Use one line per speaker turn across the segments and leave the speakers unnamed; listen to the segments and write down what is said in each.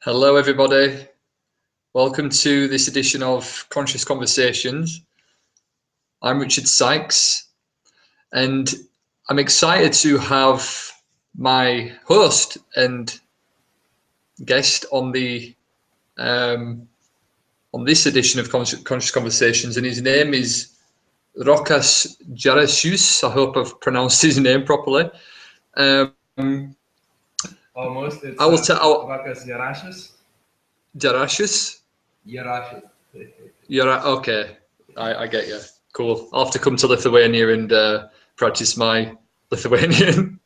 Hello, everybody. Welcome to this edition of Conscious Conversations. I'm Richard Sykes, and I'm excited to have my host and guest on the on this edition of Conscious Conversations, and his name is Rokas Jarasius. I hope I've pronounced his name properly.
Almost, it's
Rokas
Jarasius.
Jarasius?
Jarasius.
Okay, I get you. Cool. I'll have to come to Lithuania and practice my Lithuanian.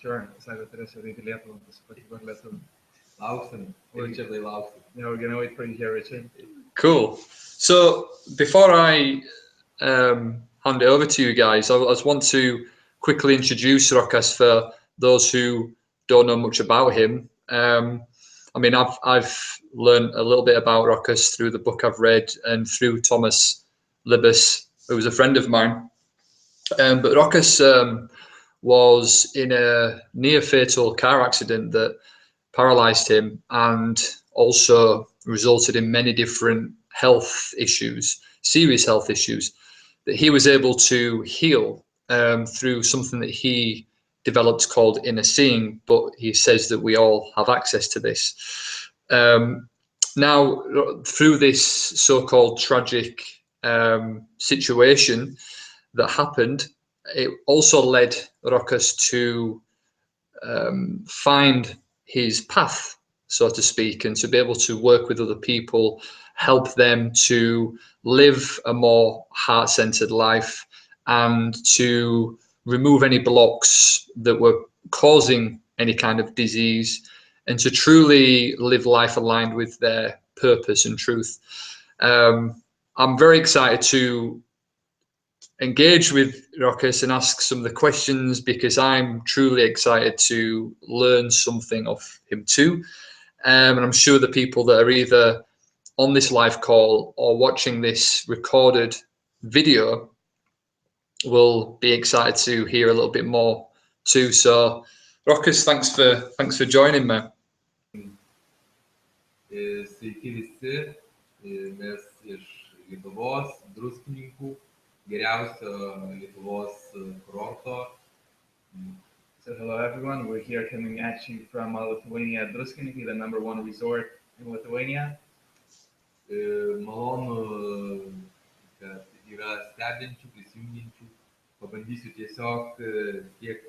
Sure. Yeah, we're gonna wait for you here, Richard.
Cool. So before I hand it over to you guys, I just want to quickly introduce Rokas for those who don't know much about him. I mean, I've learned a little bit about Rokas through the book I've read and through Thomas Libus, who was a friend of mine. But Rokas was in a near-fatal car accident that paralyzed him and also resulted in many different health issues, serious health issues, that he was able to heal through something that he developed called inner seeing, but he says that we all have access to this. Now, through this so-called tragic situation that happened, it also led Rokas to find his path, so to speak, and to be able to work with other people, help them to live a more heart-centered life and to remove any blocks that were causing any kind of disease and to truly live life aligned with their purpose and truth. I'm very excited to engage with Rokas and ask some of the questions because I'm truly excited to learn something of him too. And I'm sure the people that are either on this live call or watching this recorded video will be excited to hear a little bit more too. So Rokas, thanks for joining me.
Sveiki visi, mes iš Lietuvos, Druskininkų, geriausio Lietuvos kurorto. So hello everyone, we're here coming at you from Lithuania, Druskininkų, the #1 resort in Lithuania. Malonu, kad yra stebinčių, prisijungiančių. Pabandysiu tiesiog, kiek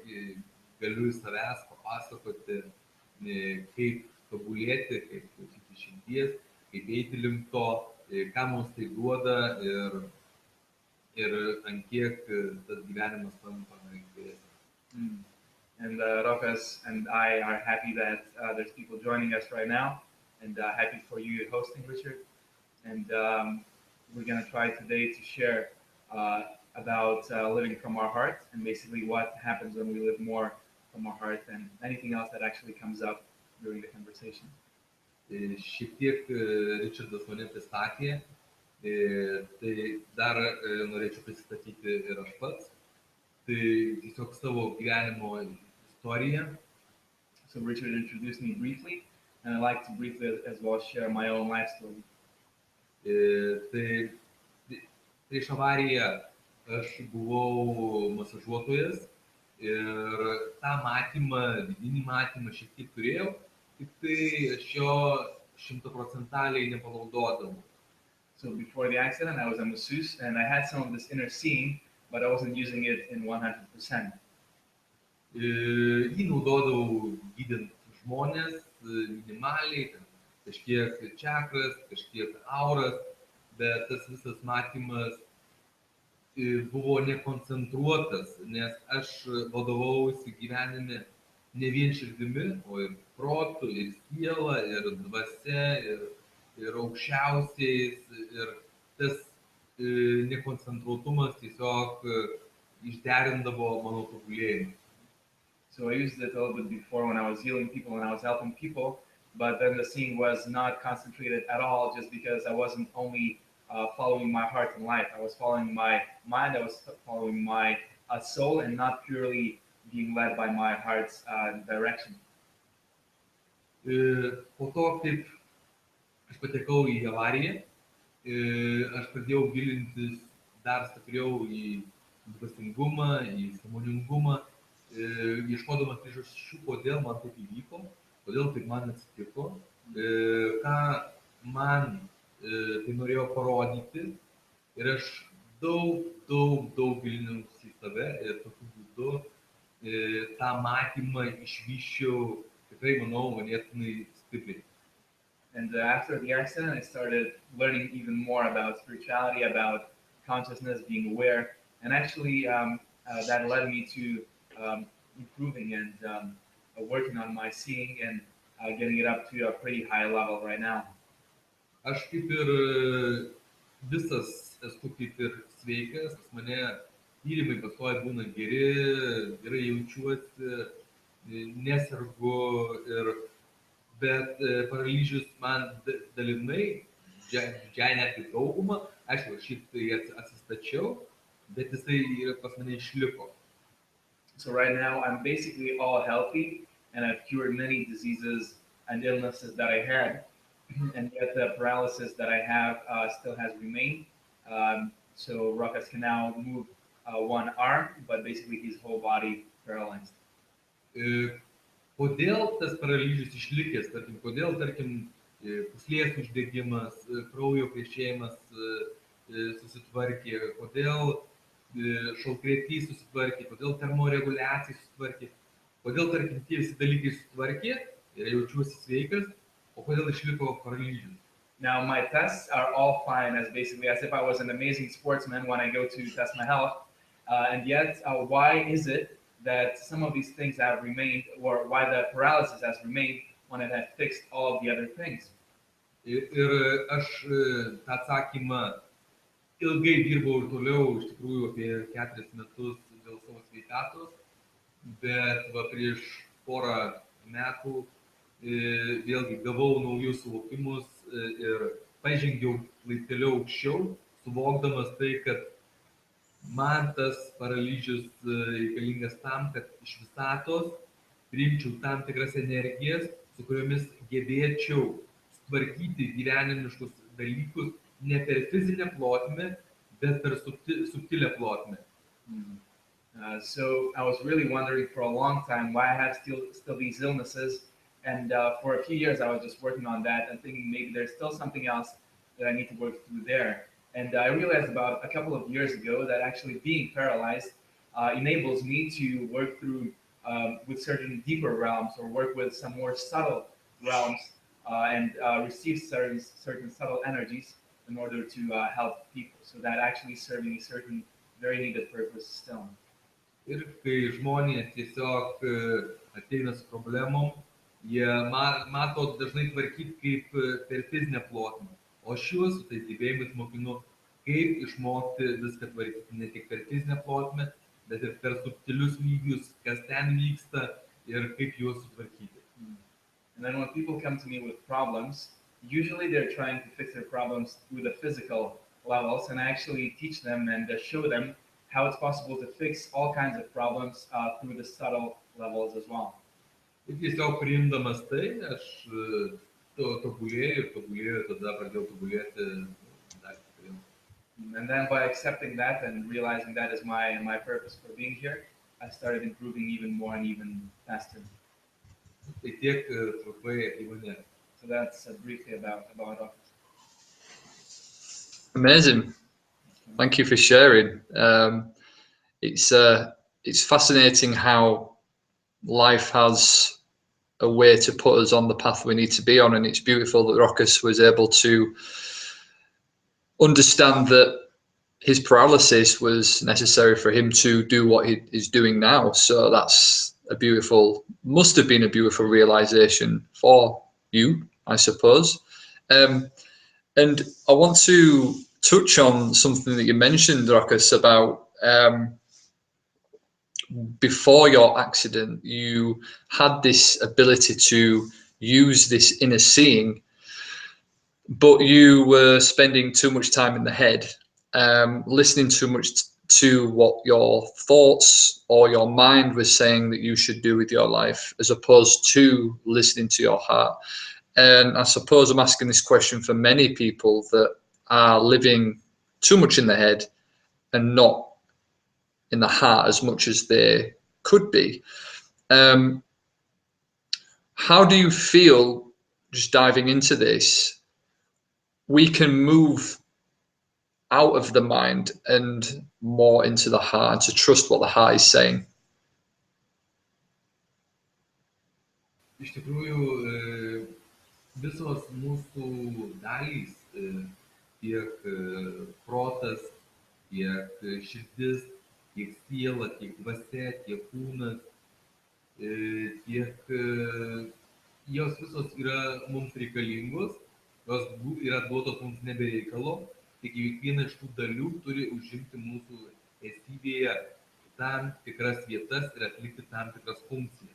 galiu savęs papasakoti, kaip tobulėti, kaip klausyti širdies, kaip eiti link to, ką mums tai duoda ir ant kiek tas gyvenimas tampa geresnis. And Rokas and I are happy that there's people joining us right now, and happy for you hosting, Richard. And we're going to try today to share about living from our heart and basically what happens when we live more from our heart and anything else that actually comes up during the conversation. Šiek tiek Richardas mane pristatė, tai dar norėčiau pristatyti ir aš pats. Tai tiesiog savo gyvenimo istoriją. So Richard introduced me briefly, and I'd like to briefly as well share my own life story. Tai prieš avariją aš buvau masažuotojas ir tą matymą, vidinį matymą šiek tiek turėjau, tik tai aš jo 100% nepanaudodavau. So before the accident, I was a masseuse and I had some of this inner seeing, but I wasn't using it in 100%. Jį naudodavau gydant žmonės minimaliai, kažkiek čakras, kažkiek auras, bet tas visas matymas buvo nekoncentruotas, nes aš vadovaujuosi gyvenime ne vien širdimi, o ir protu, ir siela, ir dvasia, ir aukščiausiais, ir tas nekoncentruotumas tiesiog išderindavo mano tobulėjimą. So I used it a little bit before when I was healing people, when I was helping people, but then the seeing was not concentrated at all just because I wasn't only following my heart in life. I was following my mind, I was following my soul and not purely being led by my heart's direction. Po to, kaip aš patekau į avariją, aš pradėjau gilintis dar stipriau į dvasingumą, į sąmoningumą, ieškodamas priežasčių, kodėl man taip įvyko, kodėl taip man atsitiko, ką man tai norėjo parodyti. Ir aš daug gilinausi į save ir tokiu būdu tą matymą išvyščiau tikrai, manau, ganėtinai stipriai.
And after the accident, I started learning even more about spirituality, about consciousness, being aware, and actually that led me to improving and working on my seeing and getting it up to a pretty high level right now.
Aš kaip ir visas esu kaip ir sveikas, pas mane tyrimai pastoviai būna gerai jaučiuosi, nesergu, bet paralyžius man dalinai, didžiąją netgi daugumą, aišku, šitai atsistačiau, bet jisai pas mane išliko.
So right now I'm basically all healthy and I've cured many diseases and illnesses that I had. And yet the paralysis that I have still has remained. So Ruckus can now move one arm, but basically his whole body paralyzed.
Kodėl tas paralyžius išlikęs, kodėl, pūslės uždegimas, kraujo krešėjimas susitvarkė, kodėl šalkrėtys susitvarkė, kodėl termoreguliacija susitvarkė, kodėl, tie visi dalykai susitvarkė ir jaučiuosi sveikas, o kodėl išliko paralyžius.
Now my tests are all fine, as if I was an amazing sportsman when I go to test my health, and yet why is it that some of these things have remained, or why the paralysis has remained when it had fixed all of the other things?
Ir aš tą atsakymą ilgai dirbau ir toliau, iš tikrųjų apie 4 metus dėl savo sveikatos, bet prieš porą metų vėlgi gavau naujus suvokimus ir pažengiau laipteliu aukščiau, suvokdamas tai, kad man tas paralyžius reikalingas tam, kad iš visatos priimčiau tam tikras energijas, su kuriomis gebėčiau sutvarkyti gyvenimiškus dalykus ne per fizinę plotmę, bet per subtilę plotmę.
So I was really wondering for a long time why I had still these illnesses. And for a few years, I was just working on that and thinking maybe there's still something else that I need to work through there. And I realized about a couple of years ago that actually being paralyzed enables me to work through with certain deeper realms or work with some more subtle realms and receive certain subtle energies in order to help people. So that actually serving a certain very needed purpose still.
Ir kai žmonės tiesiog ateina su problemom, jie mato dažnai tvarkyti kaip per fizinę plotmę. O šiuos su tais gebėjimais mokinu, kaip išmokti viską tvarkyti ne tik per fizinę plotmę, bet ir per subtilius lygius, kas ten vyksta ir kaip juos sutvarkyti.
And then when people come to me with problems, usually they're trying to fix their problems through the physical levels, and I actually teach them and show them how it's possible to fix all kinds of problems through the subtle levels as well.
Ir tiesiog priimdamas tai, aš tobulėjau, tada pradėjau tobulėti dar stipriau.
And then by accepting that and realizing that is my purpose for being here, I started improving even more and even faster.
Tai tiek trumpai apie mane.
So that's briefly about us.
Amazing. Thank you for sharing. It's fascinating how life has a way to put us on the path we need to be on, and it's beautiful that Rokas was able to understand that his paralysis was necessary for him to do what he is doing now. So that's must have been a beautiful realization for you, I suppose. And I want to touch on something that you mentioned, Rokas, about before your accident, you had this ability to use this inner seeing, but you were spending too much time in the head, listening too much to what your thoughts or your mind was saying that you should do with your life, as opposed to listening to your heart. And I suppose I'm asking this question for many people that are living too much in the head and not in the heart as much as they could be. How do you feel, just diving into this, we can move out of the mind and more into the heart, to trust what the heart is saying?
Iš tikrųjų, visos mūsų dalys, tiek protas, tiek širdis, tiek siela, tiek dvasia, tiek kūnas, tiek jos visos yra mums reikalingos, jos yra duotos mums nebereikalo, tik kiekviena iš tų dalių turi užimti mūsų esybėje tam tikras vietas ir atlikti tam tikras funkcijas.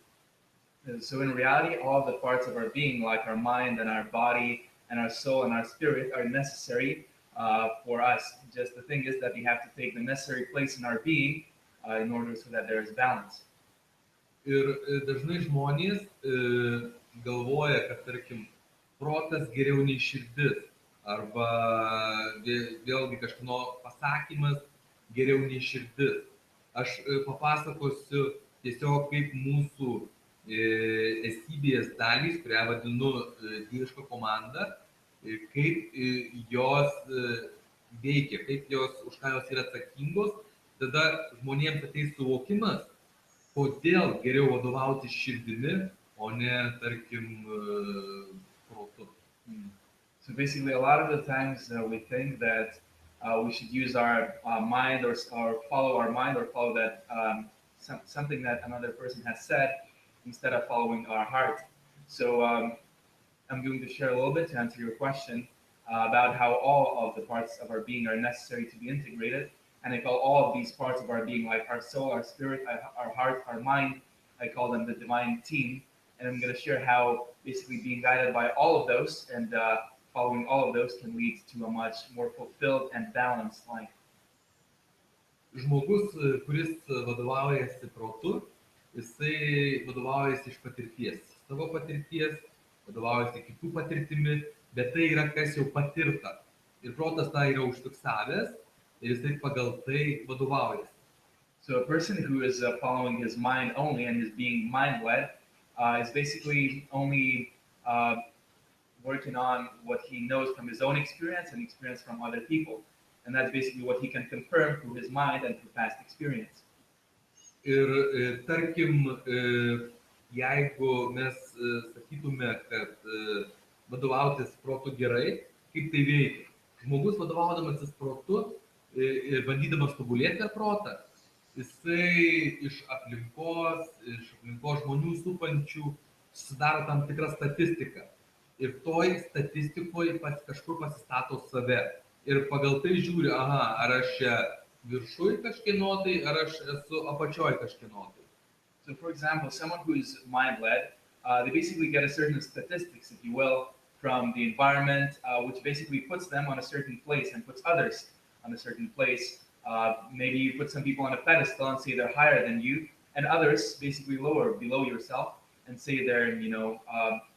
So in reality, all the parts of our being, like our mind and our body and our soul and our spirit, are necessary for us. Just the thing is that we have to take the necessary place in our being in order so that there is balance.
Ir dažnai žmonės galvoja, kad, tarkim, protas geriau nei širdis, arba vėlgi kažkieno pasakymas geriau nei širdis. Aš papasakosiu tiesiog kaip mūsų esybės dalys, kurią vadinu dieviška komanda, kaip jos veikia, kaip jos, už ką jos yra atsakingos, tada žmonėms ateis suvokimas, kodėl geriau vadovauti širdimi, o ne, tarkim, protu.
So basically, a lot of the times we think that we should use our mind or follow our mind or follow that something that another person has said, instead of following our heart. So I'm going to share a little bit to answer your question about how all of the parts of our being are necessary to be integrated. And I call all of these parts of our being, like our soul, our spirit, our heart, our mind, I call them the divine team. And I'm going to share how basically being guided by all of those and following all of those can lead to a much more fulfilled and balanced life.
Žmogus, kuris vadovaujasi protu, jisai vadovaujasi iš patirties, savo patirties, vadovaujasi kitų patirtimi, bet tai yra kas jau patirta. Ir protas tą yra užfiksavęs ir jisai pagal tai vadovaujasi.
So a person who is following his mind only and is being mind-led is basically only working on what he knows from his own experience and experience from other people. And that's basically what he can confirm through his mind and through past experience.
Ir tarkim, jeigu mes sakytume, kad vadovautis protu gerai, kaip tai veikia? Žmogus vadovaudamasis protu ir bandydamas tobulėti per protą, jisai iš aplinkos žmonių supančių susidaro tam tikrą statistiką. Ir toj statistikoje kažkur pasistato save. Ir pagal tai žiūri, ar aš čia viršuj kažkieno tai, ar aš esu apačioj kažkieno tai.
So for example, someone who is mind-led, they basically get a certain statistics, if you will, from the environment, which basically puts them on a certain place and puts others on a certain place. Maybe you put some people on a pedestal and say they're higher than you, and others basically lower, below yourself, and say they're,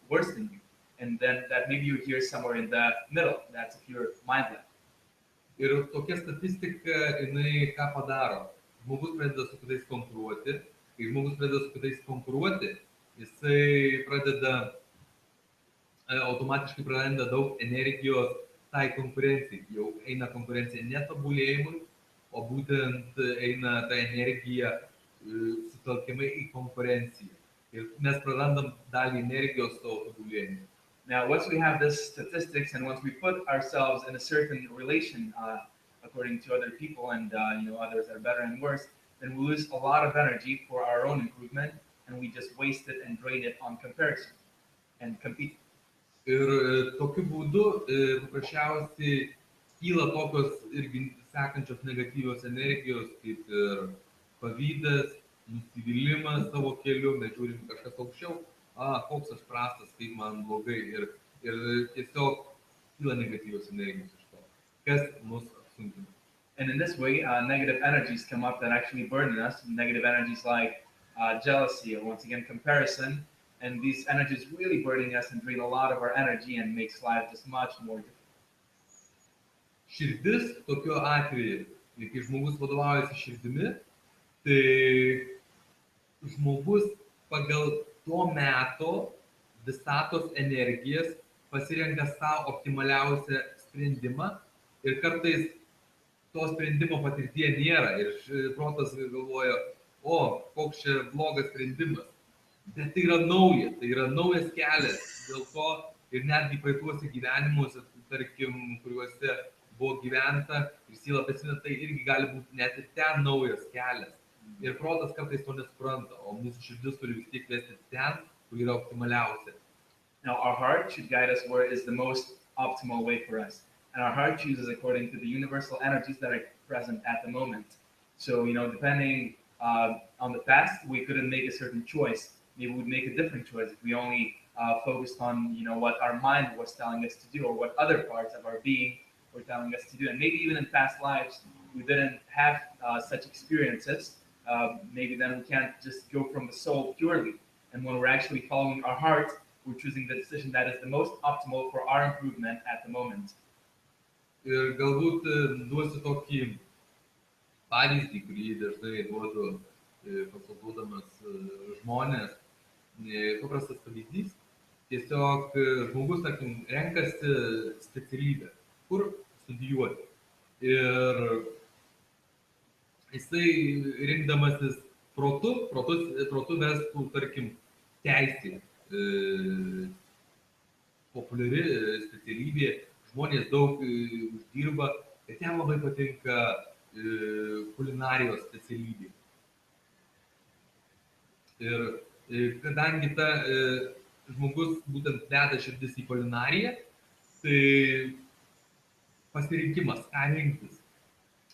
worse than you. And then that maybe you're here somewhere in the middle. That's if you're mind-led.
Ir tokia statistika, jinai ką padaro? Žmogus pradeda su kitais konkuruoti. Kai žmogus pradeda su kitais konkuruoti, jisai pradeda automatiškai praranda daug energijos tai konkurencijai. Jau eina konkurencija netobulėjimui, o būtent eina ta energija sutelkiamai į konkurenciją. Ir mes prarandam dalį energijos savo tobulėjimui.
Now, once we have this statistics and once we put ourselves in a certain relation according to other people and others are better and worse, then we lose a lot of energy for our own improvement and we just waste it and drain it on comparison and compete.
Ir tokiu būdu paprasčiausiai kyla tokios irgi sekančios negatyvios energijos, kaip ir pavydas, nusivylimas savo keliu, mes žiūrim kažkas aukščiau, koks aš prastas, kaip man blogai, ir tiesiog kyla negatyvios energijos iš to, kas mus apsunkina.
And in this way, negative energies come up that actually burden us. Negative energies like jealousy or once again comparison. And these energies really burdening us and drain a lot of our energy and makes life just much more difficult.
Širdis tokiu atveju, kai žmogus vadovaujasi širdimi, tai žmogus pagal to meto visatos energijas pasirenka savo optimaliausią sprendimą ir kartais to sprendimo patirtyje nėra ir protas galvoja, o, koks čia blogas sprendimas. Bet tai yra naujas kelias, dėl to ir netgi praeituose gyvenimuose, tarkim, kuriuose buvo gyventa ir siela prisimena, tai irgi gali būti net ir ten naujas kelias. Ir protas kartais to nesupranta, o mūsų širdis turi vis tiek vesti ten, kur yra optimaliausia.
Now, our heart should guide us where is the most optimal way for us. And our heart chooses according to the universal energies that are present at the moment. So, depending on the past, we couldn't make a certain choice. Maybe we'd make a different choice if we only focused on, what our mind was telling us to do or what other parts of our being were telling us to do. And maybe even in past lives, we didn't have such experiences. Maybe then we can't just go from the soul purely. And when we're actually following our heart, we're choosing the decision that is the most optimal for our improvement at the moment.
Ir galbūt duosiu tokį pavyzdį, kurį dažnai duodu konsultuodamas žmonės. Paprastas pavyzdys. Tiesiog žmogus, tarkim, renkasi specialybę, kur studijuoti. Ir jisai rinkdamasis protu vestų, tarkim, teisė. Populiari specialybė, žmonės daug uždirba, bet jam labai patinka kulinarijos specialybė. Ir kadangi ta žmogus būtent deda širdis į kulinariją, tai pasirinkimas, ką rinktis.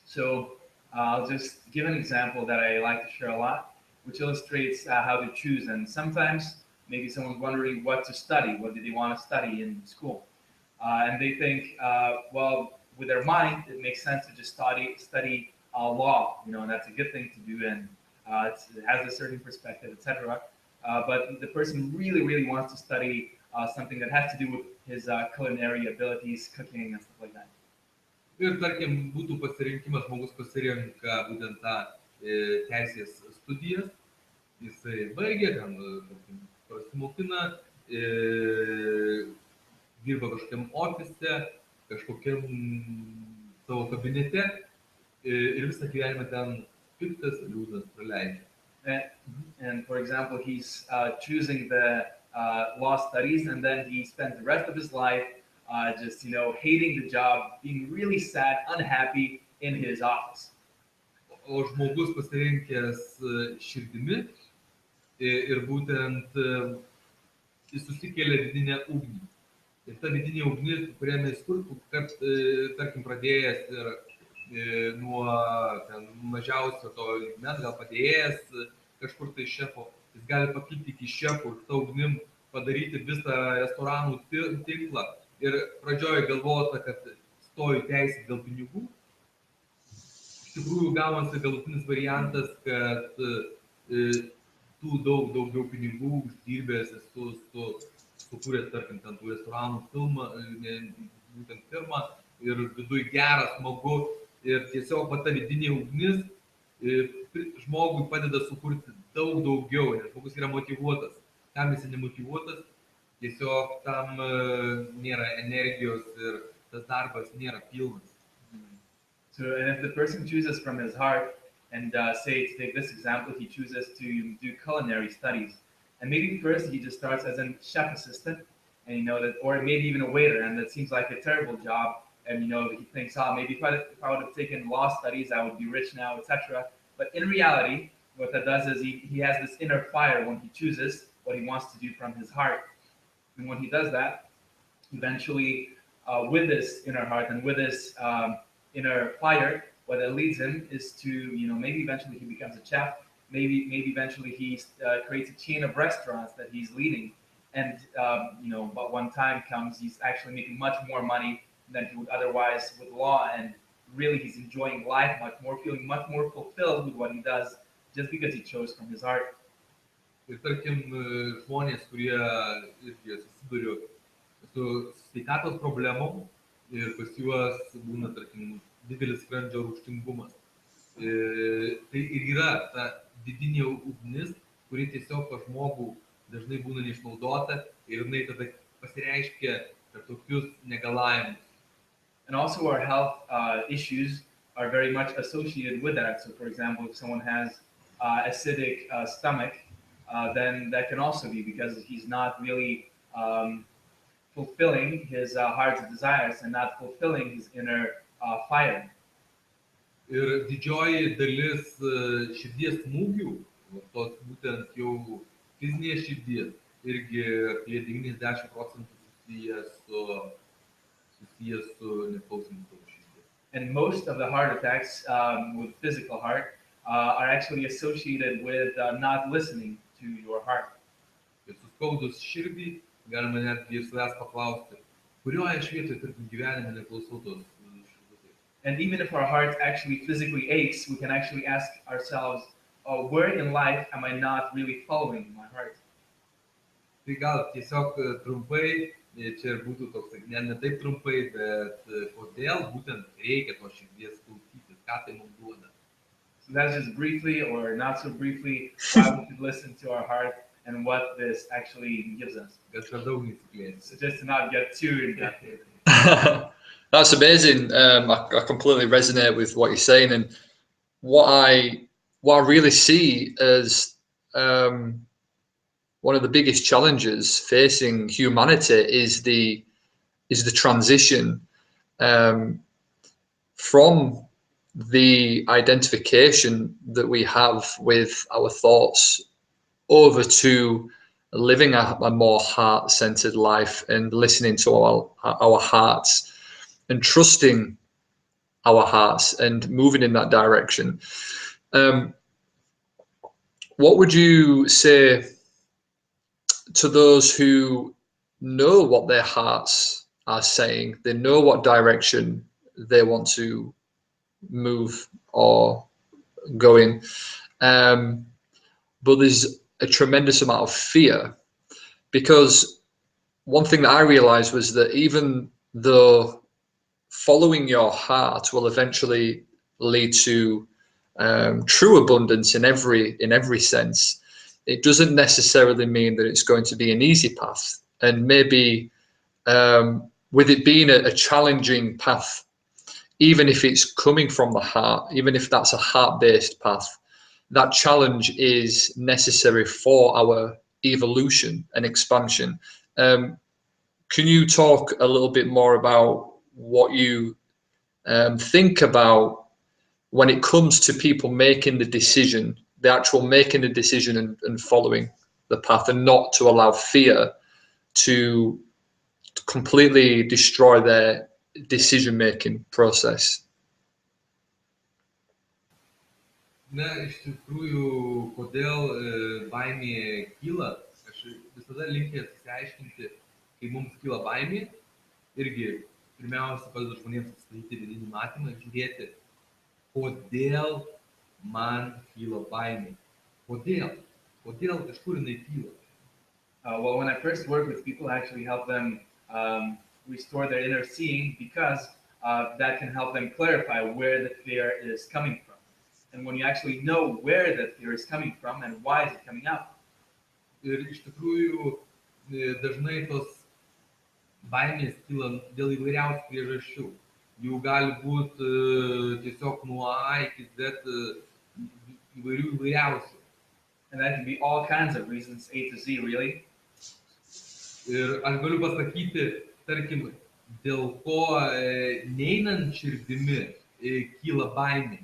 So I'll just give an example that I like to share a lot, which illustrates how to choose. And sometimes maybe someone's wondering what to study, what do they want to study in school? And they think, well, with their mind, it makes sense to just study law, and that's a good thing to do, and it has a certain perspective, etc. But the person really, really wants to study something that has to do with his culinary abilities, cooking and stuff like that.
Ir tarkim, būtų pasirinkimas, žmogus pasirenka būtent tą teisės studijas, jisai baigia, ten pasimokina, dirba kažkokiam ofise, kažkokiam savo kabinete ir visą gyvenimą ten piktas, liūdnas praleidžia.
And for example, he's choosing the law studies, and then he spends the rest of his life just, hating the job, being really sad, unhappy in his office.
O žmogus pasirinkęs širdimi ir būtent jis susikelia vidinę ugnį. Ir ta vidinė ugnis, kurią mes kad, tarkim, pradėjęs ir nuo mažiausio to lygmens, gal padėjęs kažkur tai šefo, jis gali pakilti iki šefų ir tą ugnim padaryti visą restoranų tinklą. Ir pradžioje galvota, kad stoju teisę dėl pinigų. Iš tikrųjų gaunasi galutinis variantas, kad tu daugiau pinigų uždirbęs esu sukūręs, tarkim, ten tų restoranų būtent firmą ir viduj geras, smagu ir tiesiog ta vidinė ugnis žmogui padeda sukurti daug daugiau, nes žmogus yra motyvuotas. Kam jis nemotyvuotas, tiesiog tam nėra energijos ir tas darbas nėra pilnas.
So, and if the person chooses from his heart, and say, to take this example, he chooses to do culinary studies. And maybe first he just starts as a chef assistant, and or maybe even a waiter, and that seems like a terrible job. And he thinks, maybe if I would have taken law studies, I would be rich now, etc. But in reality, what that does is he has this inner fire when he chooses what he wants to do from his heart. And when he does that, eventually, with this inner heart and with this inner fire, what that leads him is to, maybe eventually he becomes a chef. Maybe eventually he creates a chain of restaurants that he's leading. And, but when time comes, he's actually making much more money than he would otherwise with law. And really he's enjoying life much more, feeling much more fulfilled with what he does, just because he chose from his heart.
Ir tarkim, žmonės, kurie irgi susiduria su sveikatos problemom ir pas juos būna, tarkim, didelis skrandžio rūgštingumas. Tai ir yra ta vidinė ugnis, kuri tiesiog pas žmogų dažnai būna neišnaudota ir jinai tada pasireiškia per tokius negalavimus.
And also our health issues are very much associated with that. So for example, if someone has acidic stomach, then that can also be because he's not really fulfilling his heart's desires and not fulfilling his inner fire.
Ir didžioji dalis širdies smūgių, tos būtent jau fizinės širdies, irgi apie 90% susijęs su neklausymu savo širdies.
And most of the heart attacks with physical heart are actually associated with not listening to your heart.
Ir suskaudus širdį, galima netgi ir savęs paklausti, kurioje vietoje tarkim gyvenime neklausau tos širdutės.
And even if our heart actually physically aches, we can actually ask ourselves, where in life am I not really following my heart?
Tai gal tiesiog trumpai, čia ir būtų toks, ne taip trumpai, bet kodėl būtent reikia tos širdies klausytis, ką tai mums duoda.
So that's just briefly or not so briefly why we should listen to our heart and what this actually gives us.
Kad per daug nesiplėsti.
So just to not get too in depth.
That's amazing. I completely resonate with what you're saying, and what I really see as one of the biggest challenges facing humanity is the transition from the identification that we have with our thoughts over to living a more heart-centered life and listening to our hearts and trusting our hearts and moving in that direction. What would you say to those who know what their hearts are saying? They know what direction they want to move or go in, but there's a tremendous amount of fear, because one thing that I realized was that even though following your heart will eventually lead to true abundance in every sense, it doesn't necessarily mean that it's going to be an easy path. And maybe with it being a challenging path, even if it's coming from the heart, even if that's a heart-based path, that challenge is necessary for our evolution and expansion. Can you talk a little bit more about what you think about when it comes to people making the decision, the actual making the decision and following the path, and not to allow fear to completely destroy their decision-making process?
Na, iš tikrųjų, kodėl baimė kyla, aš visada linkęs išsiaiškinti, kai mums kyla baimė, irgi pirmiausia padedu žmonėms atsistatyti vidinį matymą ir žiūrėti, kodėl man kyla baimė. Kodėl? Kodėl kažkur jinai kyla?
Well, when I first work with people, I actually help them restore their inner seeing, because that can help them clarify where the fear is coming from. And when you actually know where the fear is coming from and why is it coming up.
Ir iš tikrųjų dažnai tos baimės kyla dėl įvairiausių priežasčių. Jų gali būti tiesiog nuo A iki Z įvairiausių.
And that can be all kinds of reasons, A to Z, really.
Ir aš galiu pasakyti, tarkim, dėl ko neinant širdimi kyla baimė.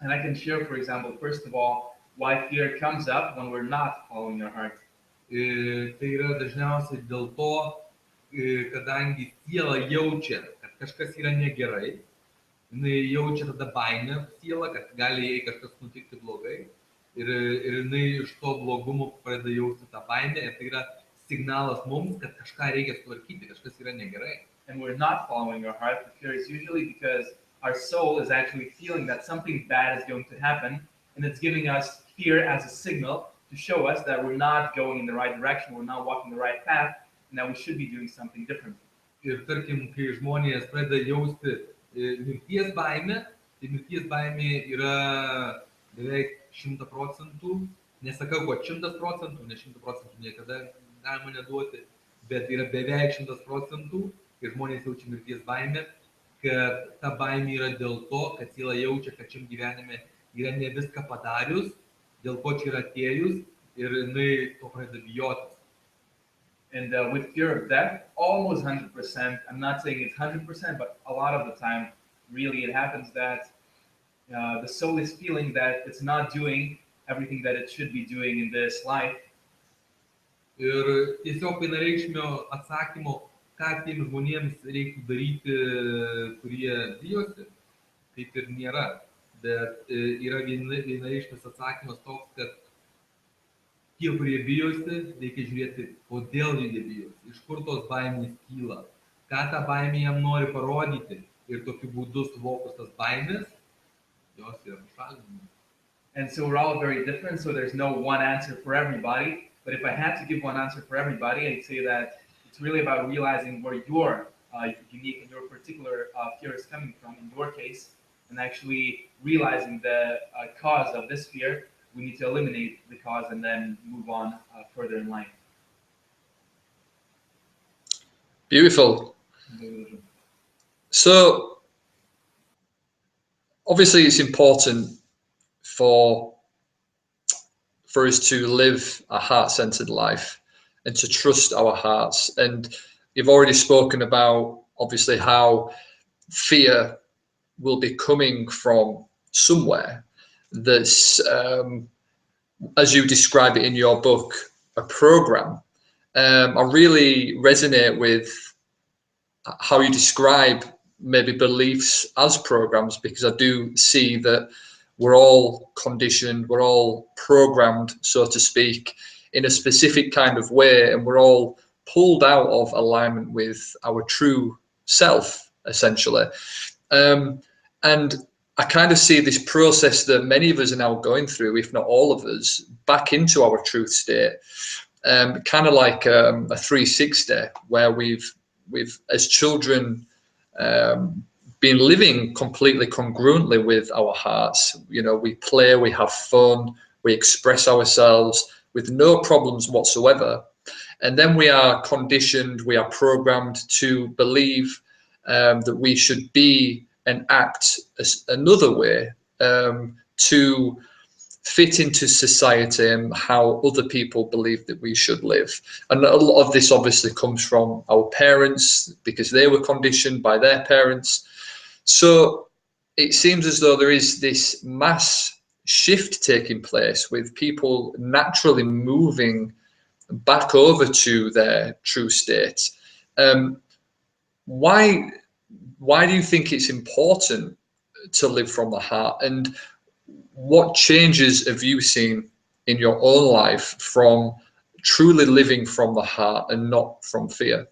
And I can share, for example, first of all, why fear comes up when we're not following our heart.
Tai yra dažniausiai dėl to, kadangi siela jaučia, kad kažkas yra negerai, jinai jaučia tada baimę siela, kad gali jai kažkas nutikti blogai, ir jinai iš to blogumo pradeda jausti tą baimę, ir tai yra signalas mums, kad kažką reikia sutvarkyti, kažkas yra negerai.
And we're not following our heart. The fear is usually because our soul is actually feeling that something bad is going to happen, and it's giving us fear as a signal to show us that we're not going in the right direction, we're not walking the right path, and that we should be doing something different.
Ir tarkim, kai žmonės pradeda jausti mirties baimę, tai mirties baimė yra beveik 100%, nesakau, kad 100%, ne 100% niekada galima neduoti, bet yra beveik 100%, kai žmonės jaučia mirties baimę, kad ta baimė yra dėl to, kad siela jaučia, kad šiam gyvenime yra ne viską padarius, dėl ko čia yra atėjus ir jinai to pradeda bijotis.
And with fear of death, almost 100%, I'm not saying it's 100%, but a lot of the time, really it happens that the soul is feeling that it's not doing everything that it should be doing in this life.
Ir tiesiog vienareikšmio atsakymo, ką tiems žmonėms reiktų daryti, kurie bijosi, kaip ir nėra. Bet yra vienareikšmis atsakymas toks, kad tie, kurie bijosi, reikia žiūrėti, kodėl jie bijosi, iš kur tos baimės kyla, ką ta baimė jam nori parodyti ir tokiu būdu suvokus tas baimės, jos yra pašalinamos.
And so we're all very different, so there's no one answer for everybody. But if I had to give one answer for everybody, I'd say that it's really about realizing where your unique and your particular fear is coming from in your case, and actually realizing the cause of this fear. We need to eliminate the cause and then move on further in life.
Beautiful. So, obviously, it's important for us to live a heart-centered life and to trust our hearts. And you've already spoken about, obviously, how fear will be coming from somewhere. That's, as you describe it in your book, a program. I really resonate with how you describe maybe beliefs as programs, because I do see that we're all conditioned, we're all programmed, so to speak, in a specific kind of way, and we're all pulled out of alignment with our true self, essentially. And I kind of see this process that many of us are now going through, if not all of us, back into our truth state, kind of like a 360, where we've as children been living completely congruently with our hearts. You know, we play, we have fun, we express ourselves with no problems whatsoever. And then we are conditioned, we are programmed to believe that we should be and act another way to fit into society and how other people believe that we should live. And a lot of this obviously comes from our parents, because they were conditioned by their parents. So it seems as though there is this mass shift taking place, with people naturally moving back over to their true state. Why do you think it's important to live from the heart, and what changes have you seen in your own life from truly living from the heart and not from fear?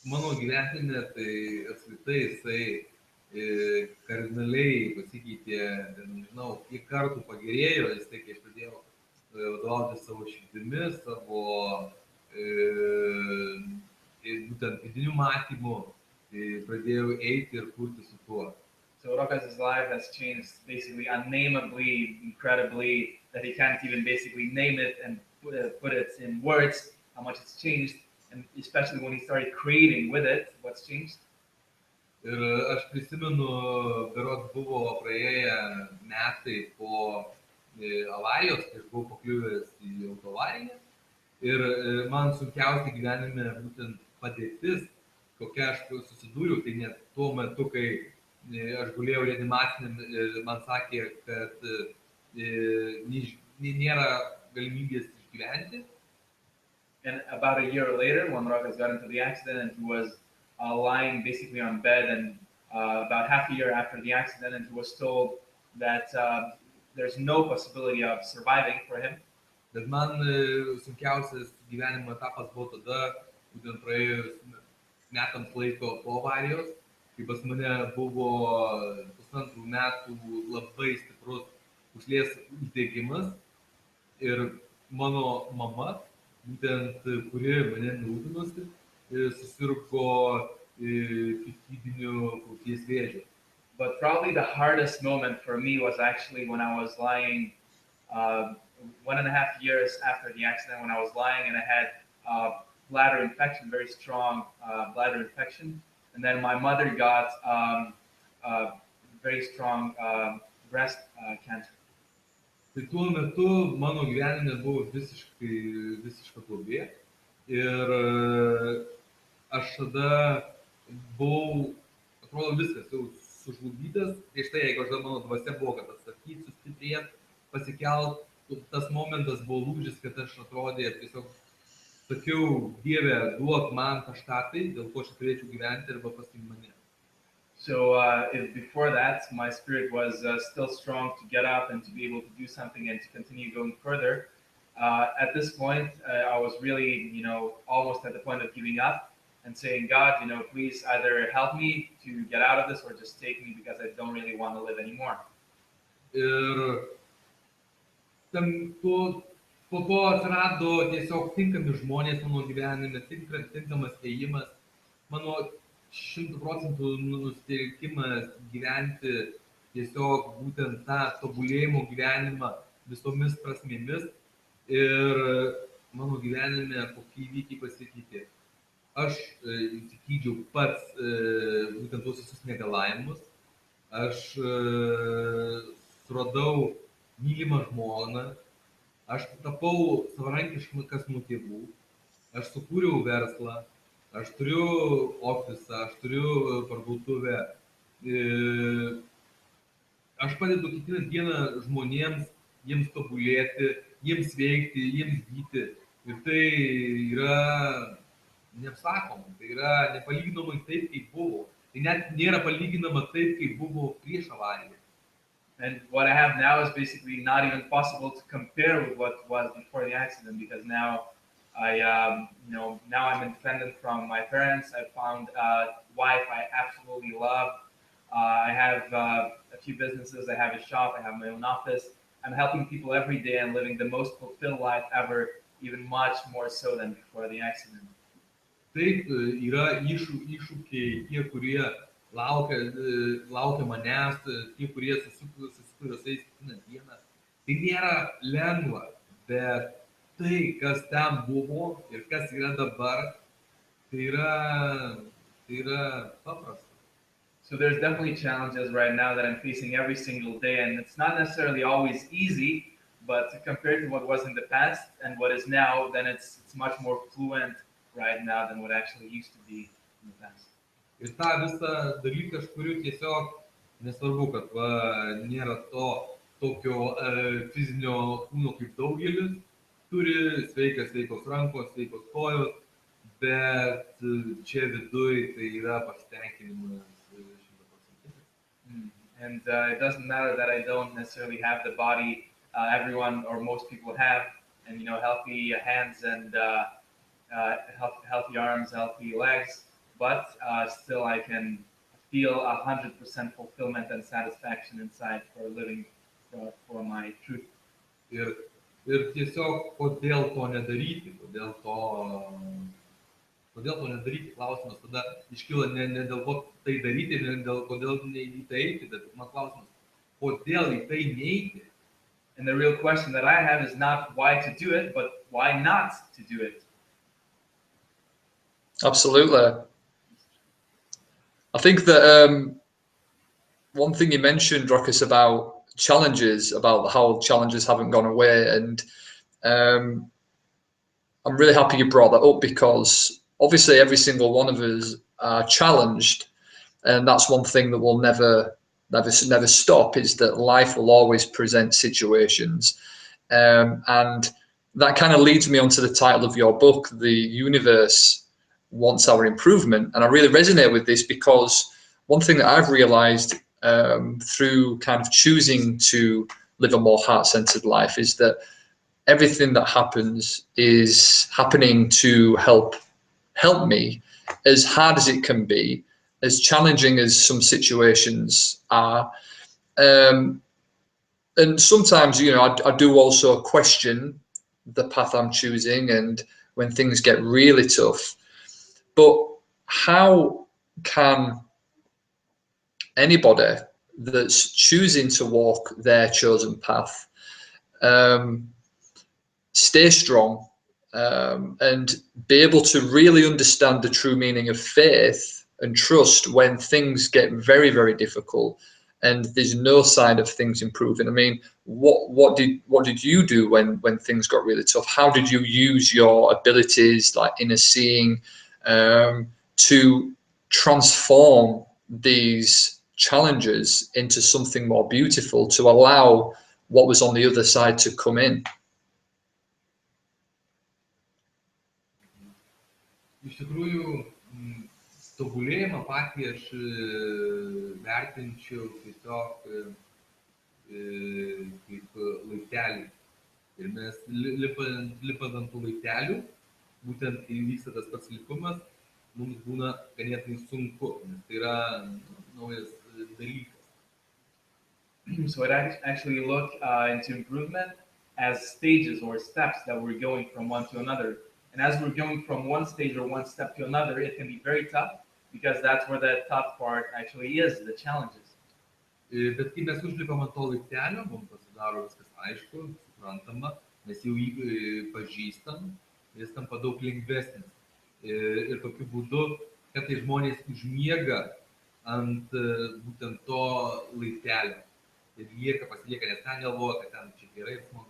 Mano gyvenime tai apskritai jisai kardinaliai pasikeitė, nežinau, kiek kartų pagerėjo, jis tai, kai aš pradėjau vadovauti savo širdimi, savo būtent vidiniu matymu, pradėjau eiti ir kurti su tuo.
So Rokas' life has changed basically unnameably, incredibly, that he can't even basically name it and put it in words, how much it's changed, and especially when he started creating with it, what's changed.
Ir aš prisimenu, berods buvo praėję metai po avarijos, kai aš buvau pakliuvęs į autoavariją. Ir man sunkiausia gyvenime būtent padėtis, kokia aš susidūriau, tai net tuo metu, kai aš gulėjau reanimaciniam, man sakė, kad nėra galimybės išgyventi.
And about a year later, when Rokas got into the accident and he was lying basically on bed, and about half a year after the accident, and he was told that there's no possibility of surviving for him.
Bet man sunkiausias gyvenimo etapas buvo tada, būtent praėjus metams laiko po avarijos, kai pas mane buvo 1,5 metų labai stiprus pūslės uždegimas ir mano mama, būtent kuri mane rūpinosi, susirgo piktybiniu krūties vėžiu.
But probably the hardest moment for me was actually when I was lying 1.5 years after the accident, when I was lying and I had bladder infection, very strong bladder infection. And then my mother got very strong breast cancer.
Tai tuo metu mano gyvenime buvo visiška duobė ir aš tada buvau, atrodo, viskas jau sužlugdytas. Prieš tai, jeigu aš dar mano dvasia buvo, kad atsakyti, sustiprėti, pasikelt, tas momentas buvo lūžis, kad aš atrodė tiesiog sakiau, Dieve, duok man kažką tai, dėl ko aš turėčiau gyventi arba pasiimti mane.
So before that, my spirit was still strong to get up and to be able to do something and to continue going further. At this point, I was really, almost at the point of giving up and saying, God, please either help me to get out of this or just take me because I don't really want to live anymore.
Ir po to atsirado tiesiog tinkami žmonės mano gyvenime, tinkamas ėjimas, mano 100% nusiteikimas gyventi tiesiog būtent tą tobulėjimo gyvenimą visomis prasmėmis ir mano gyvenime kokie įvykiai pasikeitė. Aš įsikydžiau pats būtent tos visus negalavimus, aš suradau mylimą žmoną, aš tapau savarankiškas nuo tėvų, aš sukūriau verslą, aš turiu ofisą, aš turiu parduotuvę, aš padedu kiekvieną dieną žmonėms, jiems tobulėti, jiems veikti, jiems gyti. Ir tai yra neapsakoma, tai yra nepalyginamai taip, kaip buvo. Tai net nėra palyginama taip, kaip buvo prieš avariją.
And what I have now is basically not even possible to compare with what was before the accident, because now now I'm independent from my parents. I found a wife I absolutely love. I have a few businesses. I have a shop. I have my own office. I'm helping people every day and living the most fulfilled life ever, even much more so than before the accident.
Taip, yra iššūkiai, tie, kurie laukia manęs, tie, kurie susikuria su jais kiekvieną dieną. Tai nėra lengva, bet tai, kas ten buvo ir kas yra dabar, tai yra paprasta.
So there's definitely challenges right now that I'm facing every single day, and it's not necessarily always easy, but compared to what was in the past and what is now, then it's much more fluent right now than what actually used to be in the past.
Ir tą visą dalyką aš kuriu tiesiog, nesvarbu, kad nėra tokio fizinio kūno kaip daugelis, turi sveikos rankos, sveikos kojos, bet čia viduj tai yra pasitenkinimas 100%.
And it doesn't matter that I don't necessarily have the body everyone or most people have, and healthy hands and healthy arms, healthy legs, but still I can feel 100% fulfillment and satisfaction inside for living for my truth.
Ir tiesiog kodėl to nedaryti, kodėl to nedaryti, klausimas tada iškyla ne dėl ko tai daryti, ne dėl kodėl į tai eiti, bet man klausimas, kodėl į tai neiti.
And the real question that I have is not why to do it, but why not to do it.
Absolutely. I think that one thing you mentioned, Ruckus, about challenges, about how challenges haven't gone away, and I'm really happy you brought that up, because obviously every single one of us are challenged, and that's one thing that will never stop, is that life will always present situations, and that kind of leads me onto the title of your book, The Universe Wants Our Improvement. And I really resonate with this, because one thing that I've realized through kind of choosing to live a more heart-centered life is that everything that happens is happening to help help me, as hard as it can be, as challenging as some situations are. And sometimes, you know, I do also question the path I'm choosing, and when things get really tough. But how can anybody that's choosing to walk their chosen path stay strong and be able to really understand the true meaning of faith and trust when things get very, very difficult and there's no sign of things improving? I mean, what did you do when things got really tough? How did you use your abilities like inner seeing to transform these challenges into something more beautiful, to allow what was on the other side to come in?
Iš tikrųjų, tobulėjimą patį aš vertinčiau tiesiog kaip laiptelį. Ir mes lipant ant tų laiptelių, būtent kai vyksta tas pats lipimas, mums būna ganėtinai sunku, nes tai yra naujas dalykas.
So it actually look into improvement as stages or steps that we're going from one to another. And as we're going from one stage or one step to another, it can be very tough because that's where the tough part actually is, the challenges.
Bet kai mes užlipam ant to laiptelio, mums pasidaro viskas aišku, suprantama, mes jau jį pažįstam, jis tampa daug lengvesnis. Ir tokiu būdu, kad tai žmonės užmiega ant būtent to laiptelio. Ir pasilieka, nes ten galvoja, kad ten čia gerai ir smagu.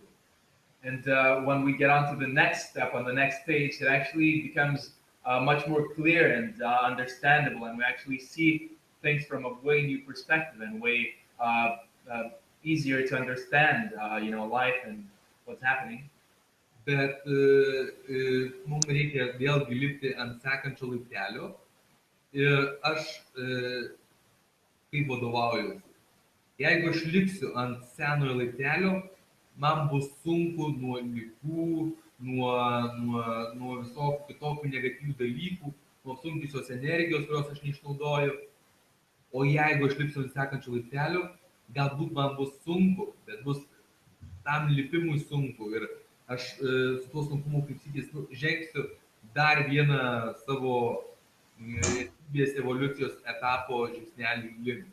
And when we get on to the next step, on the next stage, it actually becomes much more clear and understandable, and we actually see things from a way new perspective and way easier to understand, you know, life and what's happening.
Bet mums reikia vėlgi lipti ant sekančio laiptelio ir aš kaip vadovaujuosi. Jeigu aš liksiu ant senojo laiptelio, man bus sunku nuo ligų, nuo visokių kitokių negatyvių dalykų, nuo sunkiosios energijos, kurios aš neišnaudoju. O jeigu aš lipsiu ant sekančio laiptelio, galbūt man bus sunku, bet bus tam lipimui sunku. Ir aš su tuo sunkumu kaip sykis žengsiu dar vieną savo evoliucijos etapo žingsnelį link.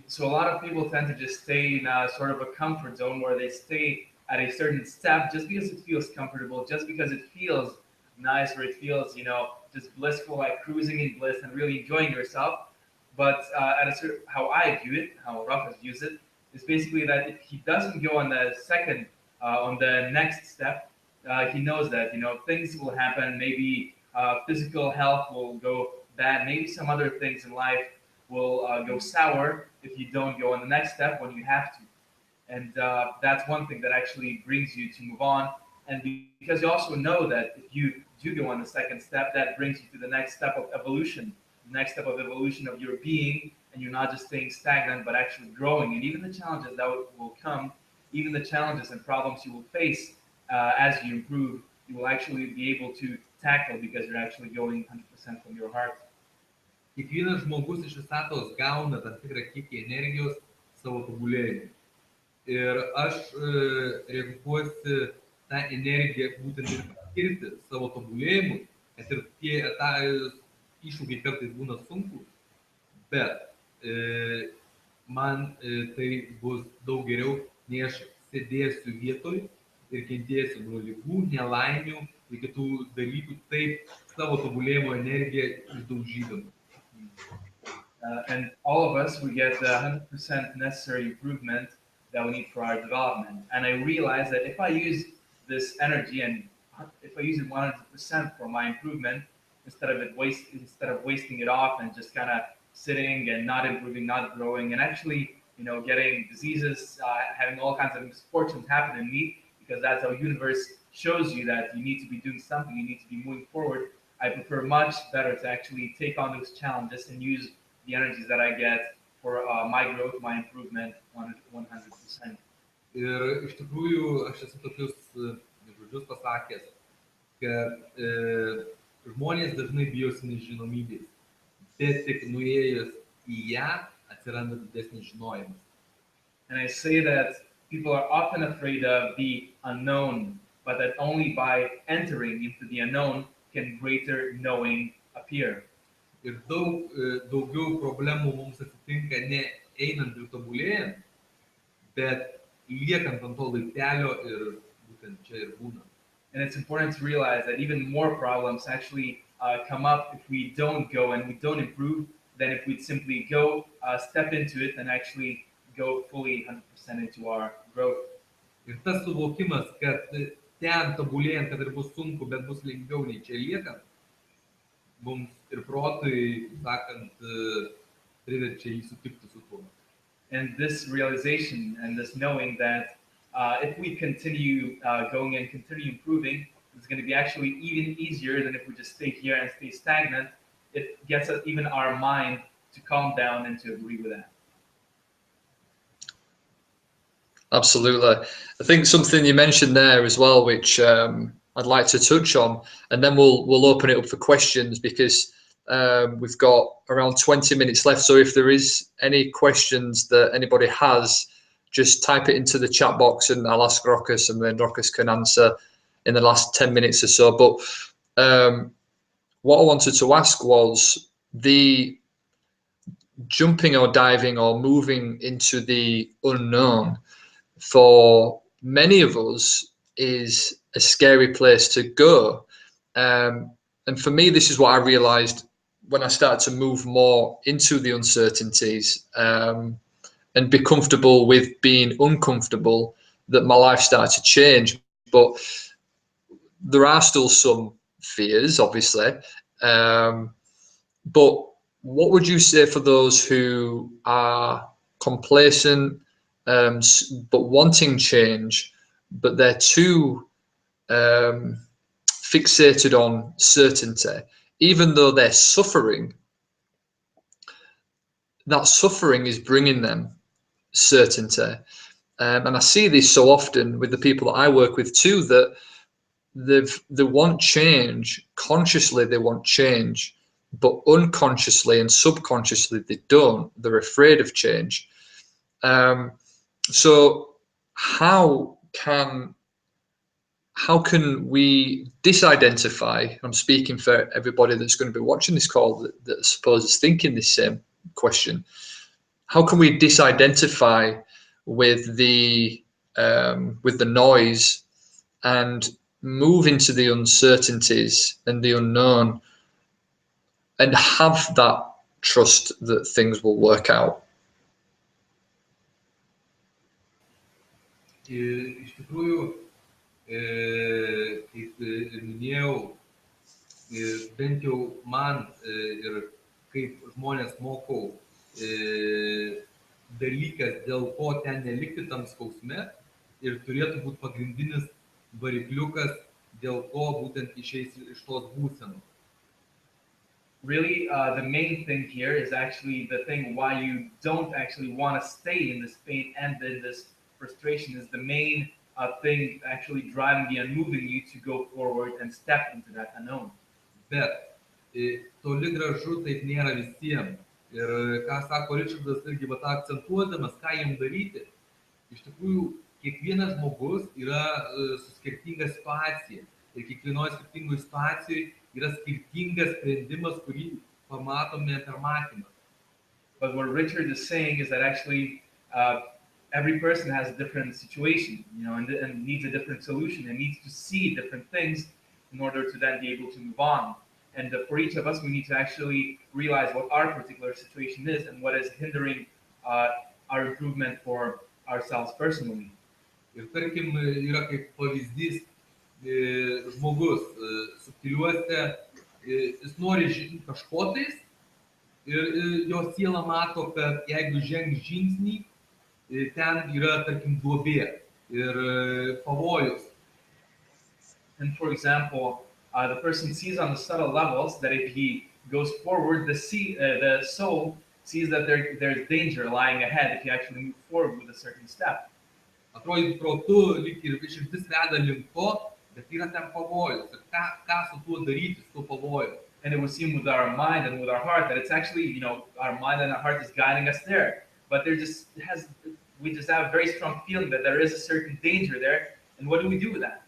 So a lot of people tend to just stay in a sort of a comfort zone where they stay at a certain step just because it feels comfortable, just because it feels nice, or it feels, you know, just blissful, like cruising in bliss and really enjoying yourself. But at a certain, how I view it, how Rafa views it, is basically that if he doesn't go on the second, on the next step, he knows that, you know, things will happen. Maybe physical health will go bad. Maybe some other things in life will go sour if you don't go on the next step when you have to. And that's one thing that actually brings you to move on. And because you also know that if you do go on the second step, that brings you to the next step of evolution, the next step of evolution of your being, and you're not just staying stagnant, but actually growing. And even the challenges that will come, even the challenges and problems you will face as you improve, you will actually be able to tackle because you're actually going 100% from your heart.
Kiekvienas žmogus iš visatos gauna tam tikrą kiekį energijos savo tobulėjimui. Ir aš renkuosi tą energiją būtent ir paskirti savo tobulėjimui, kad ir tie iššūkiai kartais būna sunkus, bet man tai bus daug geriau, nei aš sėdėsiu vietoj ir kentėsiu nuo ligų, nelaimių ir kitų dalykų, taip savo tobulėjimo energiją išdaužydama.
And all of us, we get the 100% necessary improvement that we need for our development. And I realize that if I use this energy and if I use it 100% for my improvement, instead of wasting it off and just kind of sitting and not improving, not growing, and actually, you know, getting diseases, having all kinds of misfortunes happen in me, because that's how the universe shows you that you need to be doing something, you need to be moving forward. I prefer much better to actually take on those challenges and use the energies that I get for my growth, my improvement 100%.
Ir iš tikrųjų aš esu tokius žodžius pasakęs, kad žmonės dažnai bijosi nežinomybės, bet tik nuėjus į ją atsiranda didesnis žinojimas.
And I say that people are often afraid of the unknown, but that only by entering into the unknown can greater knowing appear.
Ir daugiau problemų mums atsitinka ne einant ir tobulėjant, bet liekant ant to laiptelio ir būtent čia ir būna.
And it's important to realize that even more problems actually come up if we don't go and we don't improve than if we simply go, step into it and actually go fully 100% into our growth.
Ir tas suvokimas, kad ten tobulėjant, kad ir bus sunku, bet bus lengviau nei čia liekant, mums ir protui, sakant, priverčia jį sutikti su tuo.
And this realization and this knowing that if we continue going and continue improving, it's going to be actually even easier than if we just stay here and stay stagnant. It gets us, even our mind, to calm down and to agree with that.
Absolutely. I think something you mentioned there as well, which I'd like to touch on, and then we'll open it up for questions, because we've got around 20 minutes left. So if there is any questions that anybody has, just type it into the chat box and I'll ask Rokas, and then Rokas can answer in the last 10 minutes or so. But what I wanted to ask was the jumping or diving or moving into the unknown for many of us is a scary place to go. And for me, this is what I realized when I started to move more into the uncertainties and be comfortable with being uncomfortable, that my life started to change. But there are still some fears, obviously. But what would you say for those who are complacent, but wanting change, but they're too fixated on certainty, even though they're suffering? That suffering is bringing them certainty, and I see this so often with the people that I work with too, that they want change. Consciously they want change, but unconsciously and subconsciously they don't. They're afraid of change. So how can we disidentify? I'm speaking for everybody that's going to be watching this call that I suppose is thinking this same question. How can we disidentify with the noise and move into the uncertainties and the unknown and have that trust that things will work out?
Iš tikrųjų, kaip ir minėjau, bent jau man ir kaip žmonės mokau, dalykas, dėl ko ten nelikti tam skausme, ir turėtų būti pagrindinis varikliukas, dėl ko būtent išeis iš tos būsenos.
Really, the main thing here is actually the thing why you don't actually want to stay in this pain and in this frustration is the main thing actually driving you and moving you to go forward and step into that unknown.
Bet toli gražu taip nėra visiems. Ir ką sako Ričardas irgi akcentuodamas, ką jiem daryti, iš tikrųjų kiekvienas žmogus yra su skirtinga situacija. Ir kiekvienoje skirtingoje situacijoje yra skirtingas sprendimas, kurį pamatome per matymą.
But what Richard is saying is that actually every person has a different situation, and needs a different solution and needs to see different things in order to then be able to move on. And for each of us, we need to actually realize what our particular situation is and what is hindering our improvement for ourselves personally.
Ir tarkim, yra kaip pavyzdys žmogus subtiliuose, jis nori kažko tais ir jo siela mato, kad jeigu žengs žingsnį, ten yra, tarkim, duobė ir pavojus.
And for example, the person sees on the subtle levels that if he goes forward, the soul sees that there's danger lying ahead if he actually moves forward with a certain step.
Atrodytų protu, lyg ir širdis veda link to, bet yra ten pavojus. Ir ką su tuo daryti, su tuo pavoju.
And it would seem with our mind and with our heart that it's actually, our mind and our heart is guiding us there. But we just have a very strong feeling that there is a certain danger there. And what do we do with that?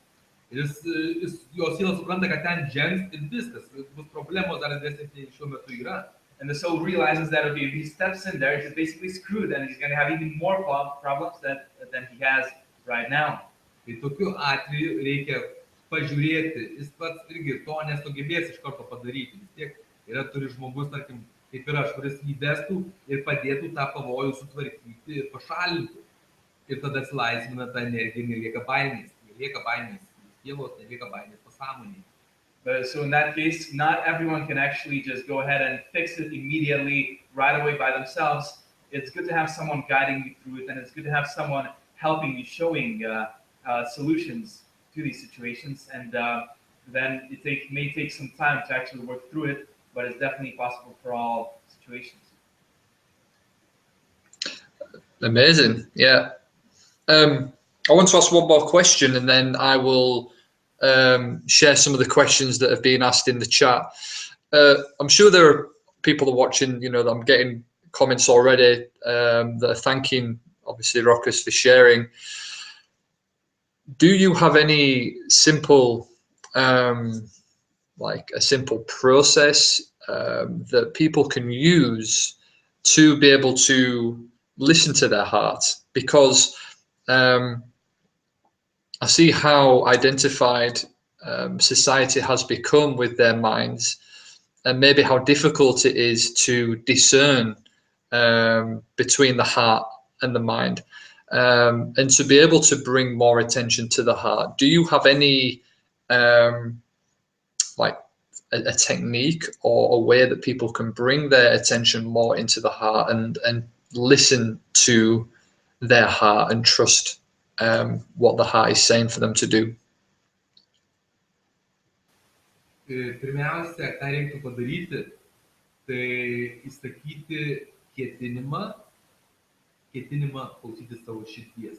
Ir jo siela supranta, kad ten žengs ir viskas. Bus problemos dar didesnės nei šiuo metu yra.
And the soul realizes that if he steps in there, he's basically screwed and he's going to have even more problems than he has right now.
Tai tokiu atveju reikia pažiūrėti, jis pats irgi to nesugebės iš karto padaryti. Vis tiek turi žmogus, tarkim, kaip ir aš, kuris įvestų ir padėtų tą pavojų sutvarkyti ir pašalinti. Ir tada atsilaisvina ta energija, nelieka baimės. Nelieka baimės sielos, nelieka baimės pasąmonėje.
So in that case, not everyone can actually just go ahead and fix it immediately, right away by themselves. It's good to have someone guiding you through it, and it's good to have someone helping you, showing solutions to these situations. And then it may take some time to actually work through it, but it's definitely possible for all situations.
Amazing, yeah. I want to ask one more question, and then I will share some of the questions that have been asked in the chat. I'm sure there are people watching, that I'm getting comments already that are thanking, obviously, Rokas for sharing. Do you have any simple, like a simple process that people can use to be able to listen to their heart? Because I see how identified society has become with their minds, and maybe how difficult it is to discern between the heart and the mind, and to be able to bring more attention to the heart. Do you have any like a technique or a way that people can bring their attention more into the heart and listen to their heart and trust what the heart is saying for them to do?
Pirmiausia, ką reiktų padaryti, tai įsakyti ketinimą klausyti savo širdies.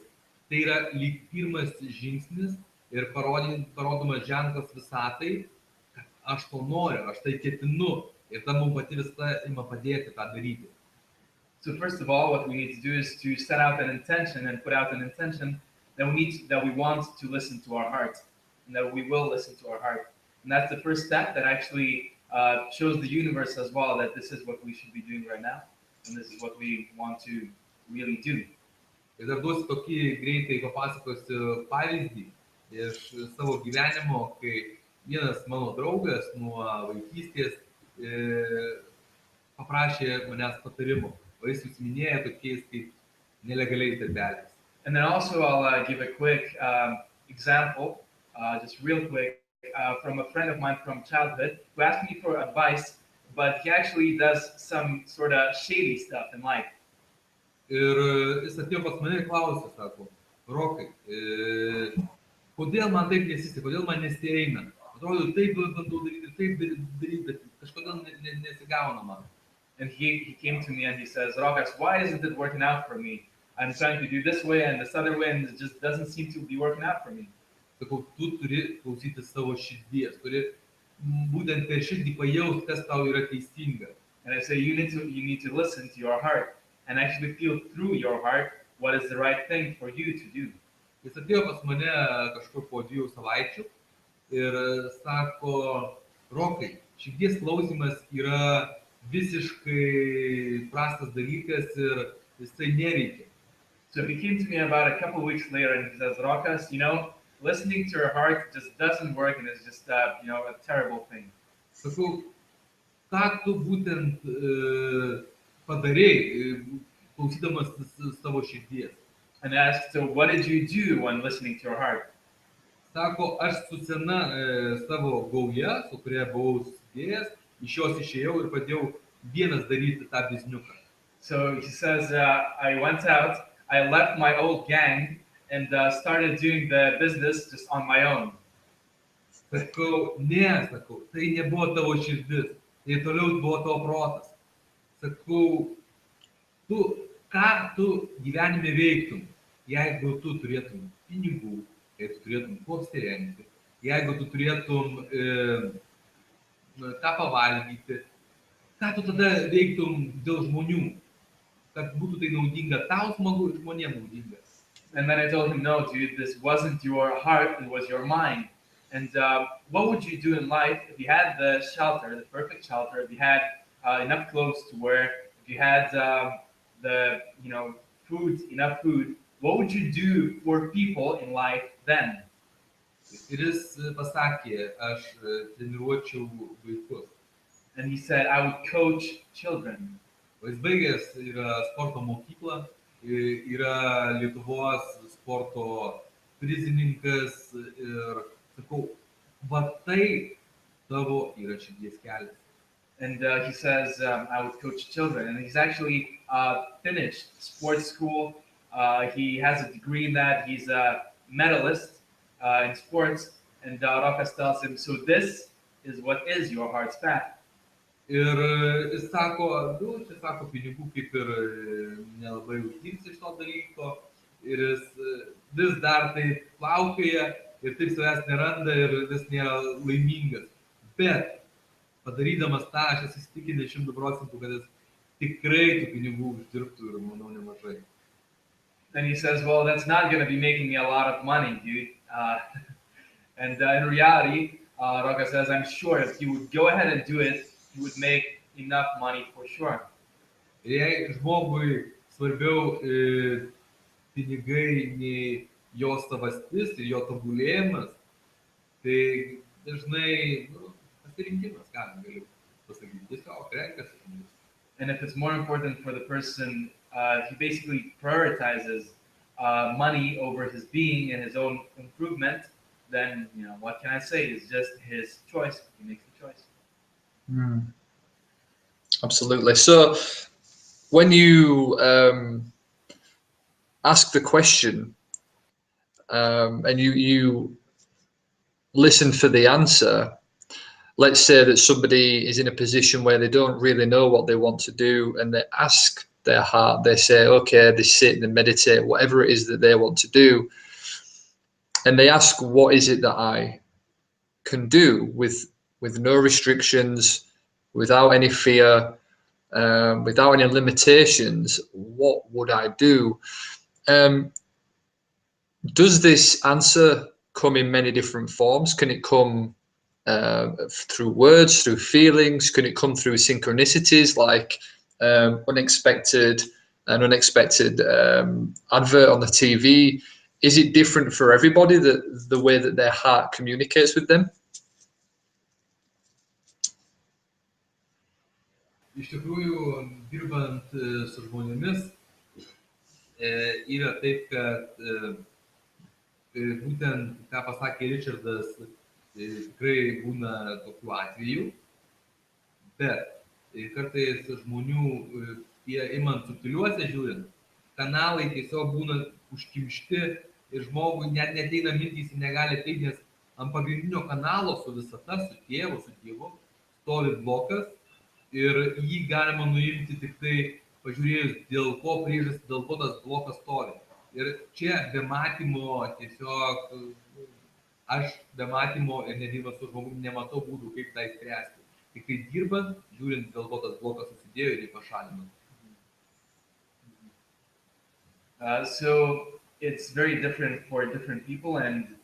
Tai yra lyg pirmas žingsnis ir parodomas ženklas visatai, kad aš to noriu, aš tai ketinu ir ta mums pati visa ima padėti tą daryti.
So first of all, what we need to do is to set out an intention and put out an intention that we want to listen to our heart, and that we will listen to our heart. And that's the first step that actually shows the universe as well that this is what we should be doing right now, and this is what we want to really do.
Ir dar duosiu tokį greitai papasakosiu pavyzdį iš savo gyvenimo, kai vienas mano draugas nuo vaikystės paprašė manęs patarimo, o jis užsiminėjo tokiais kaip nelegaliais darbeliais.
And then also I'll give a quick example, just real quick, from a friend of mine from childhood who asked me for advice, but he actually does some sort of shady stuff in life.
Ir jis atėjo pas mane ir klausė, sako, Rokai, kodėl man taip nesiseka, kodėl man nesieina? Atrodo, taip bandau daryti, taip daryti, bet kažkodėl nesigauna man.
And he came to me and he says, Rokas, why isn't it working out for me? I'm trying to do this way and this other way, and it just doesn't seem to be working out for me.
Sakau, tu turi klausyti savo širdies, turi būtent per širdį pajausti, kas tau yra teisinga.
And I say, you need to listen to your heart and actually feel through your heart what is the right thing for you to do.
Jis atėjo pas mane kažkur po 2 savaičių ir sako, Rokai, širdies klausimas yra visiškai prastas dalykas ir jisai neveikia.
So he came to me about a couple of weeks later and he says, Rokas, listening to your heart just doesn't work and it's just, a terrible thing.
Sakau, ką tu būtent padarei, klausydamas savo širdies?
And I asked, so what did you do when listening to your heart?
Sako, aš su sena savo gauja, su kuria buvau susidėjęs, iš jos išėjau ir pradėjau vienas daryti tą bizniuką.
So he says, I went out, I left my old gang and started doing the business just on my own.
Sakau, tai nebuvo tavo širdis, tai toliau buvo tavo protas. Sakau, ką tu gyvenime veiktum, jeigu tu turėtum pinigų, jeigu tu turėtum kuo apsirengti, jeigu tu turėtum ką pavalgyti, ką tu tada veiktum dėl žmonių, kad būtų tai naudinga tau smagu ir žmonėms naudinga.
And then I told him, no, dude, this wasn't your heart, it was your mind. And what would you do in life if you had the shelter, the perfect shelter, if you had enough clothes to wear, if you had the, food, enough food, what would you do for people in life then?
Ir jis pasakė, aš treniruočiau vaikus.
And he said, I would coach children.
Jis baigęs yra sporto mokyklą, yra Lietuvos sporto prizininkas ir sakau, va tai tavo yra širdies kelias.
And he says, I would coach children. And he's actually finished sports school. He has a degree in that. He's a medalist in sports. And Rokas tells him, so this is what is your heart's path.
Ir jis sako, čia sako, pinigų kaip ir nelabai uždirbs iš to dalyko. Ir jis vis dar taip plaukioja ir taip savęs neranda ir vis nėra laimingas. Bet padarydamas tą, aš esu įsitikinęs 100%, kad jis tikrai tų pinigų uždirbtų ir manau nemažai.
And he says, well, that's not going to be making me a lot of money, dude. And in reality, Rokas says, I'm sure if you would go ahead and do it, you would make enough money for sure.
Ir jei žmogui svarbiau pinigai nei jo savastis ir jo tobulėjimas, tai dažnai pasirinkimas, ką galiu pasakyti, tiesiog renkasi.
And if it's more important for the person, he basically prioritizes money over his being and his own improvement, then, what can I say? It's just his choice. He makes the choice.
Absolutely. So when you ask the question and you listen for the answer, let's say that somebody is in a position where they don't really know what they want to do and they ask their heart, they say, okay, they sit and they meditate, whatever it is that they want to do, and they ask, what is it that I can do with no restrictions, without any fear, without any limitations, what would I do? Does this answer come in many different forms? Can it come through words, through feelings? Can it come through synchronicities like an unexpected advert on the TV? Is it different for everybody, the way that their heart communicates with them?
Iš tikrųjų, dirbant su žmonėmis, yra taip, kad būtent, ką pasakė Ričardas, tikrai būna tokių atvejų, bet kartais žmonių, imant subtiliuose žiūrint, kanalai tiesiog būna užkimšti ir žmogui net neteina mintys ir negali ateiti, nes ant pagrindinio kanalo su visata, su tėvu, su Dievu stovi blokas. Ir jį galima nuimti tik tai pažiūrėjus, dėl ko priežastis, dėl ko tas blokas stovi. Ir čia be matymo tiesiog, aš be matymo ir nedirbant su žmogumi nematau būdų, kaip tai spręsti. Tik tai dirbant, žiūrint, dėl ko tas blokas susidėjo ir jį pašalinant.
So it's very different for different people, and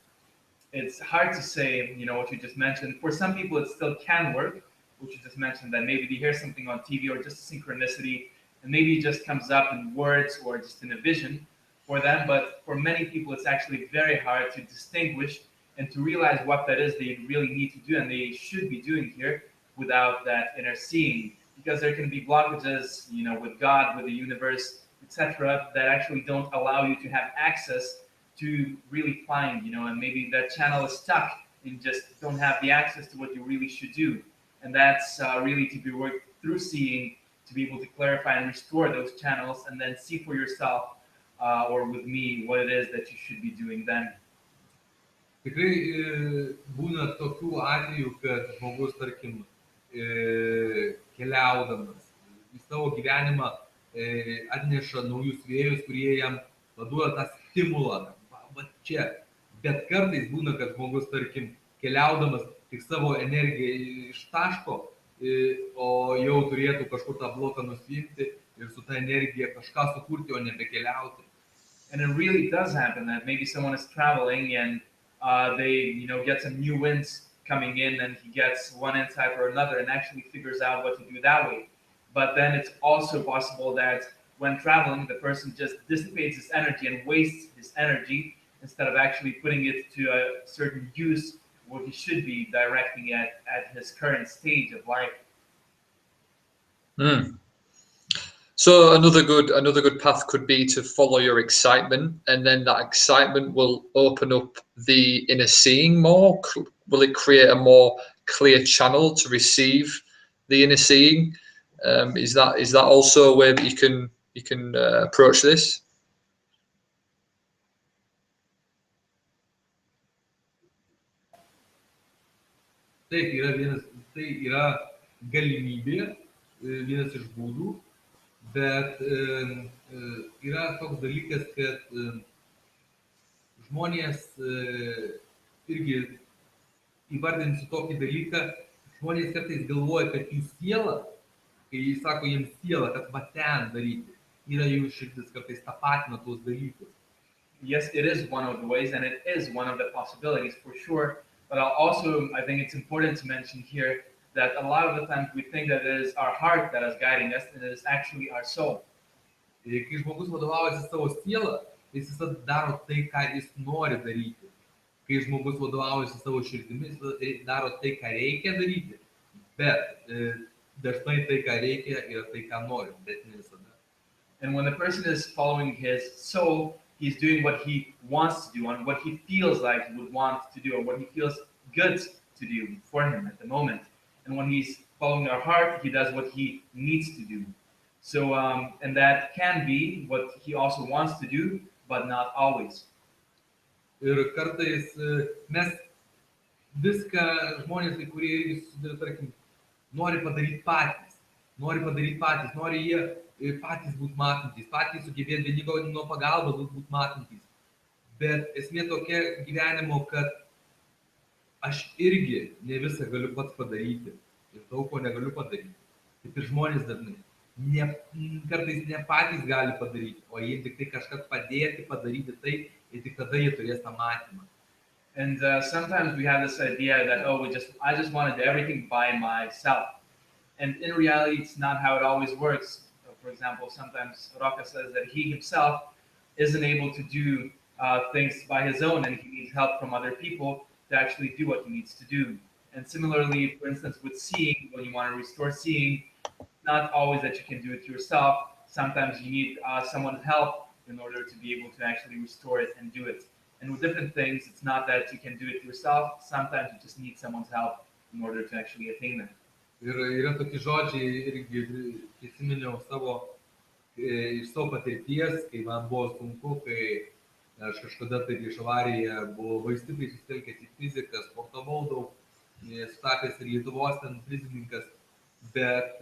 it's hard to say, what you just mentioned. For some people, it still can work. Which you just mentioned, that maybe they hear something on TV or just synchronicity, and maybe it just comes up in words or just in a vision for them. But for many people, it's actually very hard to distinguish and to realize what that is they really need to do and they should be doing here without that inner seeing. Because there can be blockages, with God, with the universe, etc., that actually don't allow you to have access to really find, and maybe that channel is stuck and just don't have the access to what you really should do. And that's really to be worked through seeing, to be able to clarify and restore those channels, and then see for yourself or with me what it is that you should be doing then.
Tikrai būna tokių atvejų, kad žmogus, tarkim, keliaudamas į savo gyvenimą atneša naujus vėjus, kurie jam paduoda tą stimulą. Va čia. Bet kartais būna, kad žmogus, tarkim, keliaudamas tik savo energiją iš taško, o jau turėtų kažkur tą bloką nusiimti ir su ta energija kažką sukurti, o nebekeliauti.
And it really does happen that maybe someone is traveling and they, get some new winds coming in, and he gets one insight or another and actually figures out what to do that way. But then it's also possible that when traveling, the person just dissipates his energy and wastes his energy instead of actually putting it to a certain use where he should be directing it at his current stage of life.
So another good path could be to follow your excitement, and then that excitement will open up the inner seeing more. Will it create a more clear channel to receive the inner seeing? Is that also a way that you can approach this?
Taip, tai yra galimybė, vienas iš būdų, bet yra toks dalykas, kad žmonės irgi įvardinsiu tokį dalyką, žmonės kartais galvoja, kad jų siela, kai jis sako jiems siela, kad va ten daryti, yra jų širdis, kartais tapatina tuos dalykus.
Yes, it is one of the ways, and it is one of the possibilities for sure. But I think it's important to mention here that a lot of the times we think that it is our heart that is guiding us, and it is actually our soul.
Ir kai žmogus vadovaujasi savo sielą, jis visada daro tai, ką jis nori daryti. Kai žmogus vadovaujasi savo širdimis, jis daro tai, ką reikia daryti. Bet dažnai tai, ką reikia, yra tai, ką nori, bet ne visada.
And when the person is following his soul, he's doing what he wants to do and what he feels like he would want to do, or what he feels good to do for him at the moment. And when he's following our heart, he does what he needs to do. So, and that can be what he also wants to do, but not always.
Ir kartais mes viską žmonės, kurie irgi susideda, tarkim, nori padaryti patys, nori jie patys būti matantys, patys sugebėti vieni nuo pagalbos būti matantys. Bet esmė tokia gyvenimo, kad aš irgi ne visą galiu pats padaryti ir daug ko negaliu padaryti. Taip ir žmonės dažnai kartais ne patys gali padaryti, o jie tik tai kažką padėti padaryti tai, ir tik tada jie turės tą matymą.
And sometimes we have this idea that, I just want to do everything by myself. And in reality, it's not how it always works. For example, sometimes Raka says that he himself isn't able to do things by his own, and he needs help from other people to actually do what he needs to do. And similarly, for instance, with seeing, when you want to restore seeing, not always that you can do it yourself. Sometimes you need someone's help in order to be able to actually restore it and do it. And with different things, it's not that you can do it yourself. Sometimes you just need someone's help in order to actually attain that.
Ir yra tokie žodžiai, irgi prisiminiau iš savo patirties, kai man buvo sunku, kai aš kažkada tai prieš avariją buvau labai stipriai susitelkęs į fiziką, sportavau daug, sutapęs ir Lietuvos ten prizininkas, bet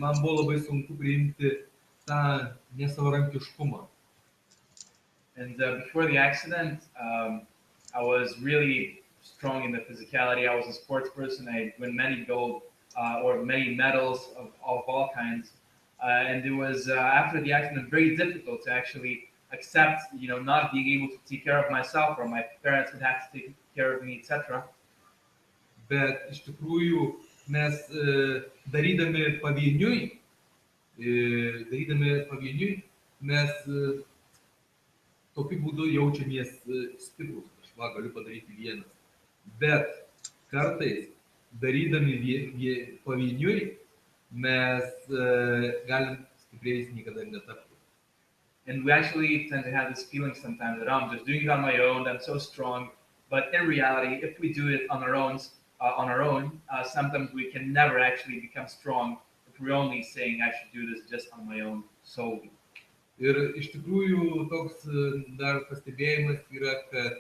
man buvo labai sunku priimti tą nesavarankiškumą.
And before the accident, I was really strong in the physicality. I was a sports person. I won many gold or many medals of all kinds. And it was after the accident very difficult to actually accept, not being able to take care of myself, or my parents would have to take care of me, etc.
Bet iš tikrųjų mes darydami pavieniui, mes tokiu būdu jaučiamės stiprus, aš galiu padaryti vienas. Bet kartais, darydami pavieniui, mes galim stipriais niekada netapti.
And we actually tend to have this feeling sometimes that I'm just doing it on my own, I'm so strong. But in reality, if we do it on our own, sometimes we can never actually become strong if we're only saying I should do this just on my own solely.
Ir iš tikrųjų toks dar pastebėjimas yra, kad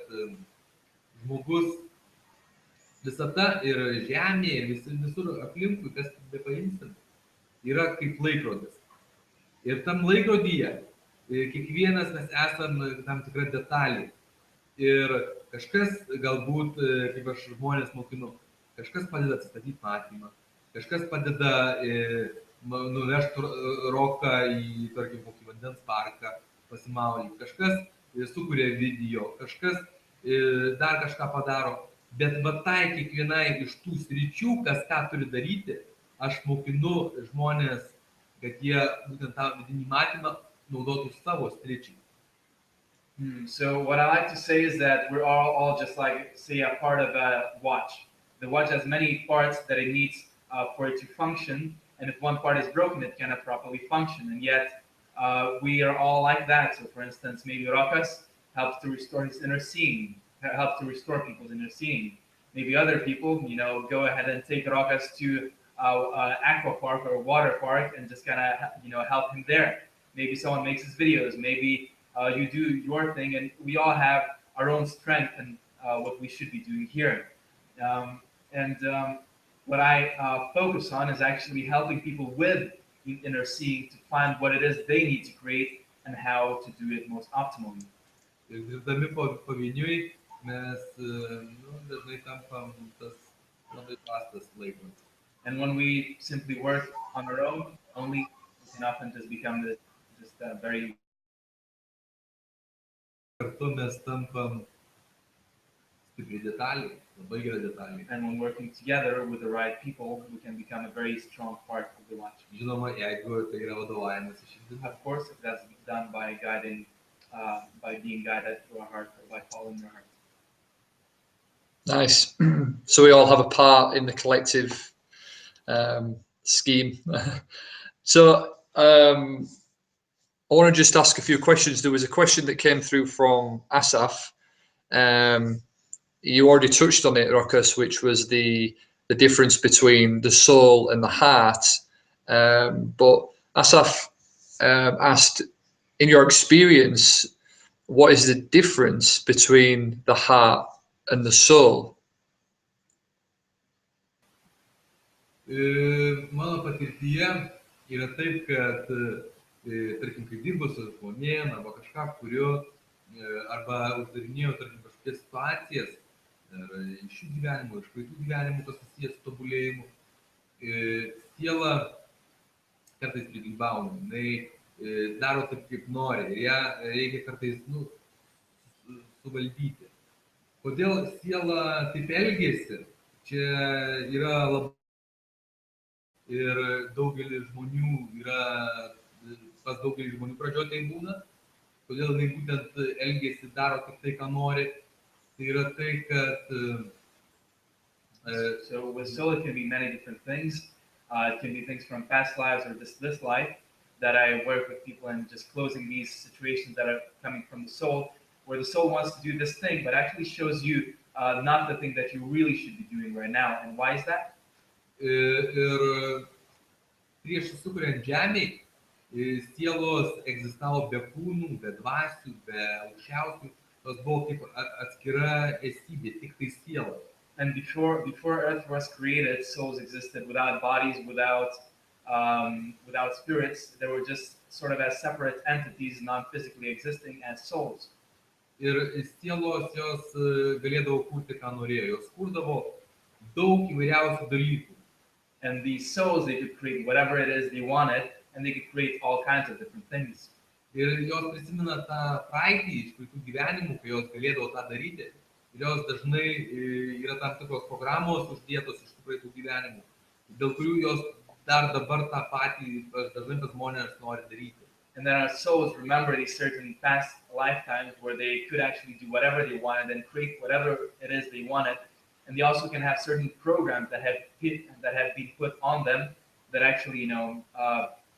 žmogus visata ir žemė ir visur aplinkui, kas bepaimsim, yra kaip laikrodis. Ir tam laikrodyje kiekvienas mes esam tam tikra detalė. Ir kažkas galbūt, kaip aš žmonės mokinu, kažkas padeda atsistatyti matymą, kažkas padeda nuvežti roką į, tarkim, kokį vandens parką, pasimaudyti, kažkas sukuria video, kažkas dar kažką padaro, bet va tai kiekvienai iš tų sričių, kas ką turi daryti, aš mokinu žmonės, kad jie būtent tą vidinį matymą naudotų savo sričiai.
So what I like to say is that we're all just like, say, a part of a watch. The watch has many parts that it needs for it to function, and if one part is broken, it cannot properly function. And yet, we are all like that. So, for instance, maybe Rokas helps to restore his inner seeing, helps to restore people's inner seeing. Maybe other people, go ahead and take Rokas to an aqua park or a water park and just kind of, help him there. Maybe someone makes his videos. Maybe you do your thing, and we all have our own strength and what we should be doing here. What I focus on is actually helping people with inner seeing to find what it is they need to create and how to do it most optimally.
Ir dirbdami pavieniui mes dažnai tampam tas labai prastas laikas.
And when we simply work on our own, only we can often just become just very.
Kartu mes tampam stipri detalė, labai gera detalė.
And when working together with the right people, we can become a very strong part of the watch.
Žinoma, jeigu tai yra vadovavimas iš širdimi.
Of course, if that's done by being guided through our heart or by following our heart.
Nice. So we all have a part in the collective scheme. So I want to just ask a few questions. There was a question that came through from Asaf. You already touched on it, Rokas, which was the difference between the soul and the heart. But Asaf asked, in your experience, what is the difference between the heart and the soul?
Mano patirtyje yra taip, kad, tarkim, kai dirbu su žmonėm arba kažką kuriu, arba uždarinėjau, tarkim, kažkokias situacijas, ar iš šių gyvenimų, iš praeitų gyvenimų, kas susijęs su tobulėjimu, siela kartais prigrybauna, jinai daro taip, kaip nori, ir ją reikia kartais suvaldyti. Kodėl siela taip elgėsi, čia yra labai. Ir daugelis žmonių pas daugelį žmonių pradžioje tai būna, kodėl jinai būtent elgėsi, daro tik tai, ką nori, tai yra tai, kad...
So with soul, it can be many different things. It can be things from past lives or this life that I work with people and just closing these situations that are coming from the soul, where the soul wants to do this thing, but actually shows you not the thing that you really should be doing right now. And why is that?
Ir prieš sukuriant žemėj, sielos egzistavo be kūnų, be dvasių, be aukščiausių, tos buvo kaip atskira esybė, tik tai siela.
And before Earth was created, souls existed without bodies, without spirits. They were just sort of as separate entities, non-physically existing as souls.
Ir sielos jos galėdavo kurti, ką norėjo, jos kurdavo daug įvairiausių dalykų.
And these souls, they could create whatever it is they wanted, and they could create all kinds of different things.
Ir jos prisimena tą praeitį iš praeitų gyvenimų, kai jos galėdavo tą daryti. Ir jos dažnai yra tam tikros programos uždėtos iš tų praeitų gyvenimų, dėl kurių jos dar dabar tą patį dažnai pas žmonės nori daryti.
And then our souls remember these certain past lifetimes where they could actually do whatever they wanted and create whatever it is they wanted. And they also can have certain programs that have been put on them that actually,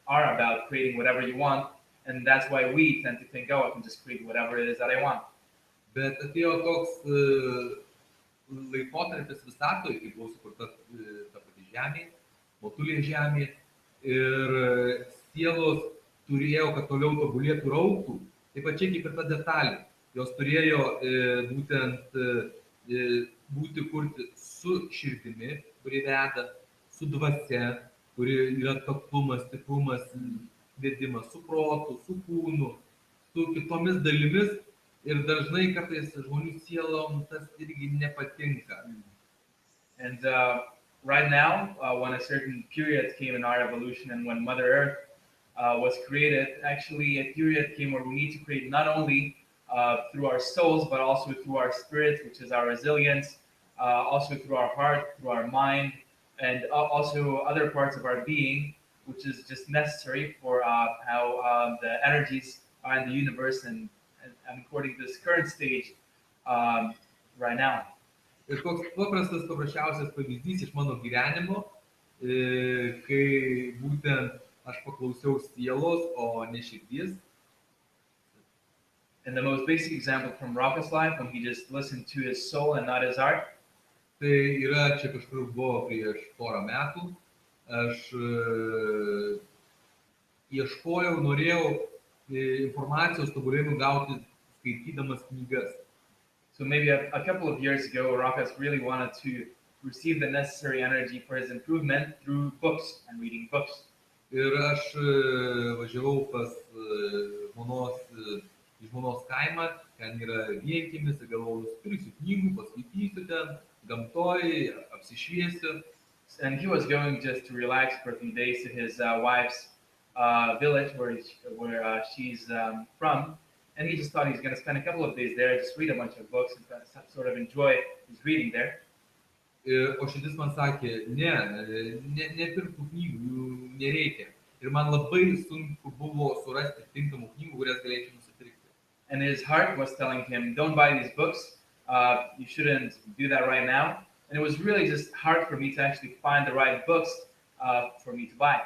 are about creating whatever you want. And that's why we tend to think, oh, I can just create whatever it is that I want.
Bet atėjo toks laikotarpis visatoje, kai buvo sukurta ta pati žemė, motulė žemė, ir sielos turėjo, kad toliau tobulėtų ir augtų, taip pačiai kaip ir ta detalė. Jos turėjo būtent būti kurti su širdimi, kuri veda, su dvasia, kuri yra taktumas, stiprumas, vedimas, su protu, su kūnu, su kitomis dalimis, Ir dažnai kartais žmonių sielom tas irgi nepatinka.
And right now, when a certain period came in our evolution and when Mother Earth was created, actually a period came where we need to create not only through our souls, but also through our spirit, which is our resilience, also through our heart, through our mind, and also other parts of our being, which is just necessary for how the energies are in the universe and according to this current stage right now.
Ir toks paprasčiausias pavyzdys iš mano gyvenimo, kai būtent aš paklausiau sielos, o ne širdies.
And the most basic example from Rocco's life, when he just listened to his soul and not his heart.
Tai yra čia kažkur buvo prieš porą metų. Aš ieškojau, norėjau informacijos tobulėjimų gauti skaitydamas knygas.
So maybe a couple of years ago, Rocco's really wanted to receive the necessary energy for his improvement through books and reading books.
Ir aš važiavau pas žmonos kaimą, ten yra vienkiemis, ir galvojau, nusipirksiu knygų, paskaitysiu ten, gamtoj, apsišviesiu.
And he was going just to relax for a few days to his wife's village where she's from. And he just thought he was going to spend a couple of days there, just read a bunch of books and sort of enjoy his reading there.
O širdis man sakė, nepirk tų knygų, jų nereikia. Ir man labai sunku buvo surasti tinkamų knygų, kurias galėčiau nusipirkti.
And his heart was telling him, don't buy these books. You shouldn't do that right now. And it was really just hard for me to actually find the right books for me to buy.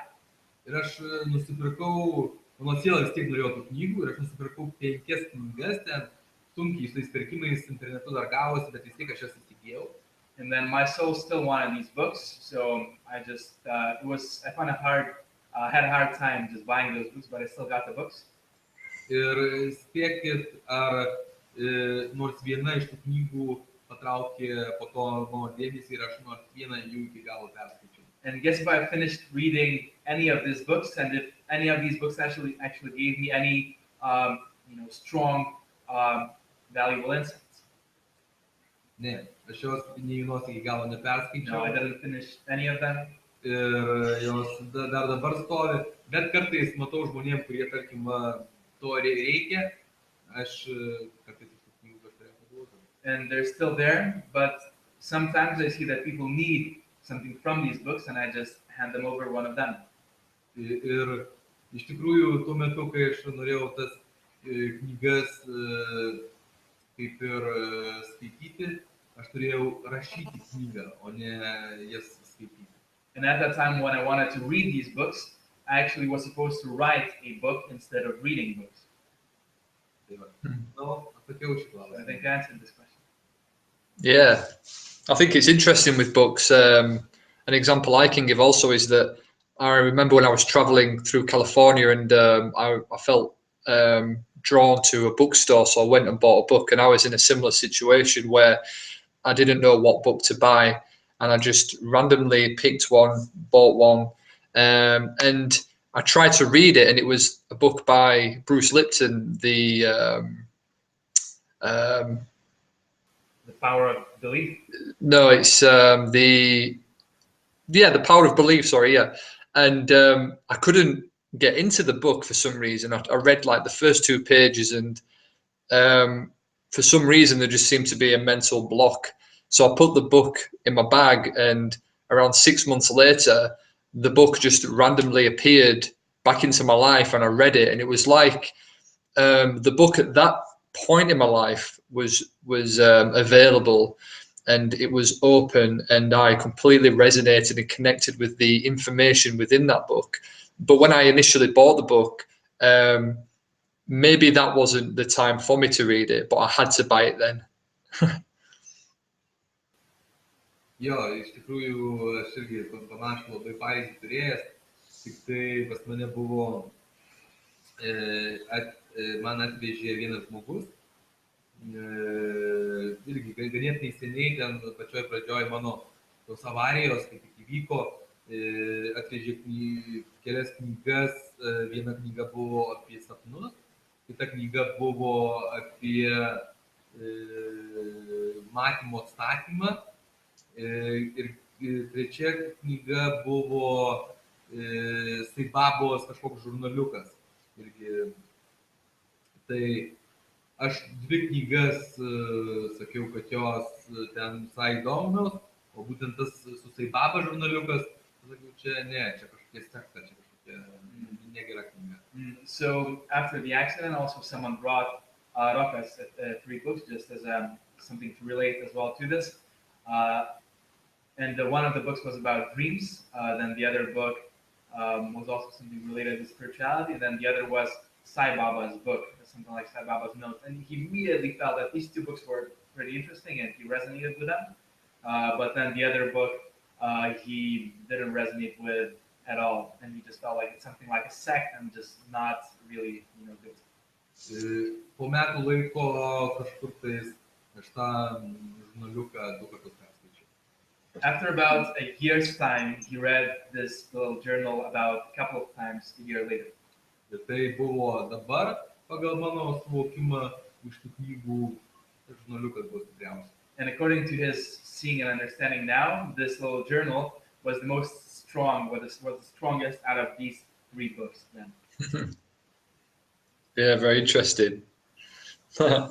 Ir aš nusipirkau, mano siela vis tiek norėjo tų knygų, ir aš nusipirkau 5 knygas, ten sunkiai su tais pirkimais internetu dar gavosi, bet vis tiek aš jas įsigijau.
And then my soul still wanted these books, so I just, I found it hard, had a hard time just buying those books, but I still got the books.
Ir spėkit, ar nors viena iš tų knygų patraukė po to mano dėmesį, ir aš nors vieną jų iki galo perskaičiau.
And guess if I finished reading any of these books, and if any of these books actually gave me any, strong, valuable insights.
Ne, aš jos nei vienos iki galo neperskaičiau.
No, I didn't finish any of them.
Ir jos dar dabar stovi, bet kartais matau žmonėm, kurie, tarkim, to reikia, aš kartais iš tų knygų kažką paduodu.
And they're still there, but sometimes I see that people need something from these books, and I just hand them over one of them.
Ir iš tikrųjų, tuo metu, kai aš norėjau tas knygas kaip ir skaityti, aš turėjau rašyti knygą, o ne jas skaityti.
And at that time, when I wanted to read these books, I actually was supposed to write a book instead of reading books.
No, atsakiau šį klausimą.
I think I answered this question.
Yeah, I think it's interesting with books. An example I can give also is that I remember when I was traveling through California, and I felt drawn to a bookstore, so I went and bought a book, and I was in a similar situation where I didn't know what book to buy, and I just randomly picked one, bought one, and I tried to read it, and it was a book by Bruce Lipton, The
Power of Belief?
No, it's The Power of Belief, sorry, yeah. And I couldn't get into the book for some reason. I read like the first 2 pages, and for some reason there just seemed to be a mental block. So I put the book in my bag, and around 6 months later, the book just randomly appeared back into my life, and I read it, and it was like the book at that point in my life was available, and it was open, and I completely resonated and connected with the information within that book. But when I initially bought the book, maybe that wasn't the time for me to read it, but I had to buy it then.
Jo, iš tikrųjų, aš irgi panašų labai pavyzdį turėjęs, tik tai pas mane buvo, man atvežė vienas žmogus, irgi ganėtinai seniai, ten pačioj pradžioj mano tos avarijos, kai tik įvyko, atvežė kelias knygas, viena knyga buvo apie sapnus, kita knyga buvo apie matymo atstatymą ir trečia knyga buvo Saibabos kažkoks žurnaliukas. Irgi, tai aš dvi knygas sakiau, kad jos ten visai įdomios, o būtent tas su Saibaba žurnaliukas, sakiau, čia ne, čia kažkokia sekta, čia kažkokia negera knyga.
So after the accident, also someone brought Rokas 3 books just as something to relate as well to this. And one of the books was about dreams. Then the other book was also something related to spirituality. And then the other was Sai Baba's book, something like Sai Baba's notes. And he immediately felt that these 2 books were pretty interesting and he resonated with them. But then the other book he didn't resonate with at all. And he just felt like it's something like a sect and just not really, good.
Po metų laiko kažkur tais aš tą žurnaliuką 2 kartus perskaičiau.
After about a year's time, he read this little journal about a couple of times a year later.
Ir tai buvo dabar, pagal mano suvokimą, iš tų knygų žurnaliukas buvo stipriausias.
And according to his seeing and understanding now, this little journal was the most strong, was the strongest out of these 3 books then.
Yeah, very interesting. I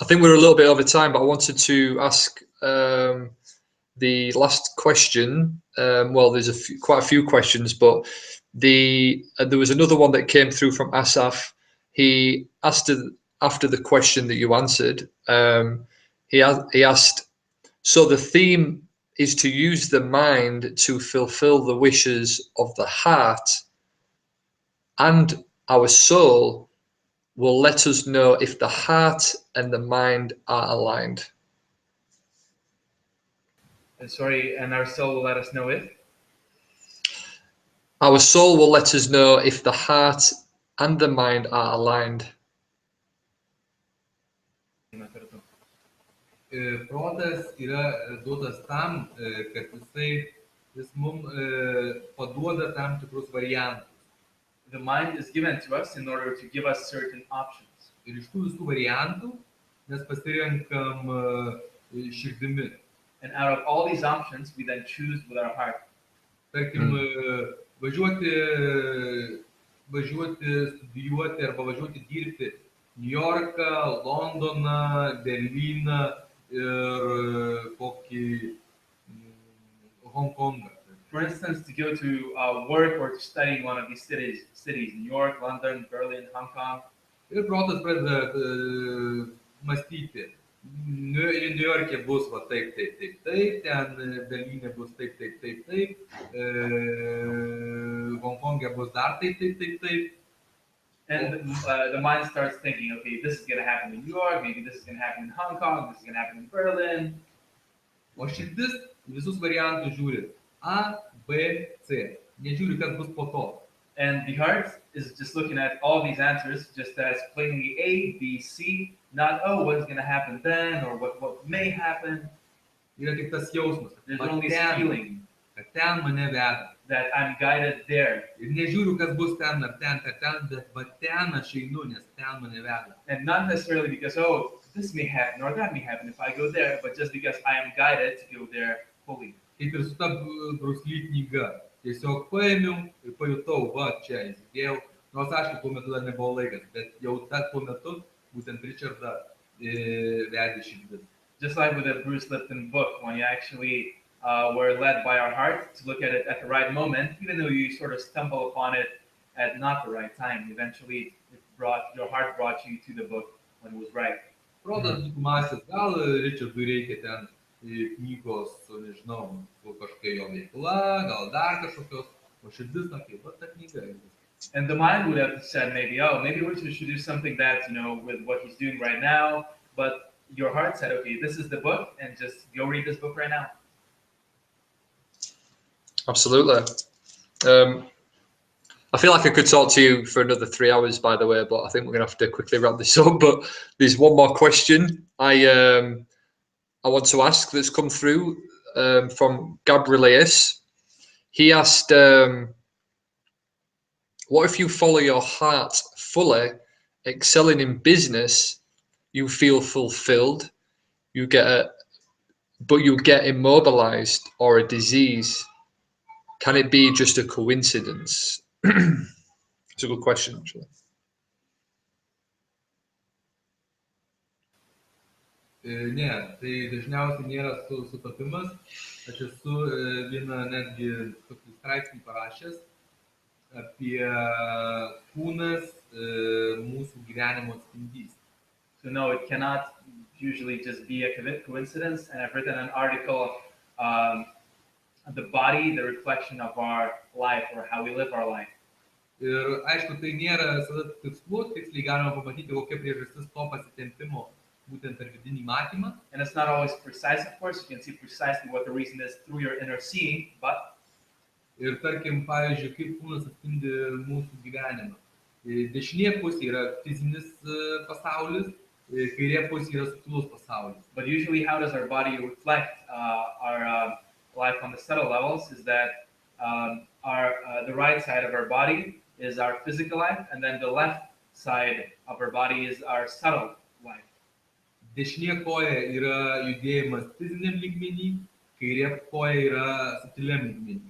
think we're a little bit over time, but I wanted to ask the last question. Well, there's quite a few questions, but there was another one that came through from Asaf. He asked after the question that you answered. He asked, so the theme is to use the mind to fulfill the wishes of the heart, and our soul will let us know if the heart and the mind are aligned.
Sorry, and our soul will let us know if?
Our soul will let us know if the heart and the mind are aligned.
Protas yra duotas tam, kad jis mums paduoda tam tikrus variantus.
The mind is given to us in order to give us certain options.
Ir iš tų visų variantų mes pasirenkam širdimi.
And out of all these options, we then choose with our heart.
Tarkim, važiuoti studijuoti arba važiuoti dirbti New Yorką, Londoną, Berlyną ir kokį Hong Kongą.
For instance, to go to work or to study in one of these cities, New York, London, Berlin, Hong Kong.
Ir protas pradeda mąstyti. New York'e bus va taip, ten Berlyne bus taip, Hong Kong'e bus dar taip.
And the mind starts thinking, okay, this is going to happen in New York, maybe this is going to happen in Hong Kong, this is going to happen in Berlin.
O širdis visus variantus žiūri A, B, C. Nežiūri, kas bus po to.
And the heart is just looking at all these answers just as plainly A, B, C, not, oh, what's going to happen then, or what may happen.
Yra tik tas jausmas.
There's only this feeling
kad ten mane veda.
That I'm guided there.
Ir nežiūriu, kas bus ten ar ten, bet va ten aš einu, nes ten mane veda.
And not necessarily because, oh, this may happen or that may happen if I go there, but just because I am guided to go there fully.
Kaip ir su ta Brusly knyga. Tiesiog paėmiau ir pajutau, va, čia įsidėjau. Nors aišku, tuo metu dar nebuvo laikas, bet jau tuo metu būtent Richardą vedė širdis.
Just like with the Bruce Lipton book, when you actually were led by our heart to look at it at the right moment, even though you sort of stumble upon it at not the right time, eventually your heart brought you to the book when it was right.
Protas mąstęs, gal Richardui reikia ten knygos, nežinau, kažkokia jo veikla, gal dar kažkokios, o širdis sakė, va ta knyga.
And the mind would have said maybe, oh, maybe Richard should do something that, with what he's doing right now, but your heart said, okay, this is the book, and just go read this book right now.
Absolutely. I feel like I could talk to you for another 3 hours, by the way, but I think we're going to have to quickly wrap this up. But there's one more question I want to ask that's come through from Gabrielius. He asked, what if you follow your heart fully, excelling in business, you feel fulfilled, but you get immobilized or a disease? Can it be just a coincidence? It's a good question, actually.
Ne, tai dažniausiai nėra sutapimas. Aš esu vieną netgi tokį straipsnį parašęs apie kūnas mūsų gyvenimo atspindys.
So no, it cannot usually just be a coincidence. And I've written an article, the body, the reflection of our life, or how we live our life.
Ir aišku, tai nėra visada tiksliai galima pamatyti, kokia priežastis to pasitempimo būtent per vidinį matymą.
And it's not always precise, of course. You can see precisely what the reason is through your inner seeing, but
ir tarkim, pavyzdžiui, kaip kūnas atspindi mūsų gyvenimą. Dešinė pusė yra fizinis pasaulis, kairė pusė yra subtilus pasaulis.
But usually how does our body reflect our life on the subtle levels is that the right side of our body is our physical life, and then the left side of our body is our subtle life.
Dešinė koja yra judėjimas fiziniam lygmenį, kairė koja yra subtiliam lygmenį.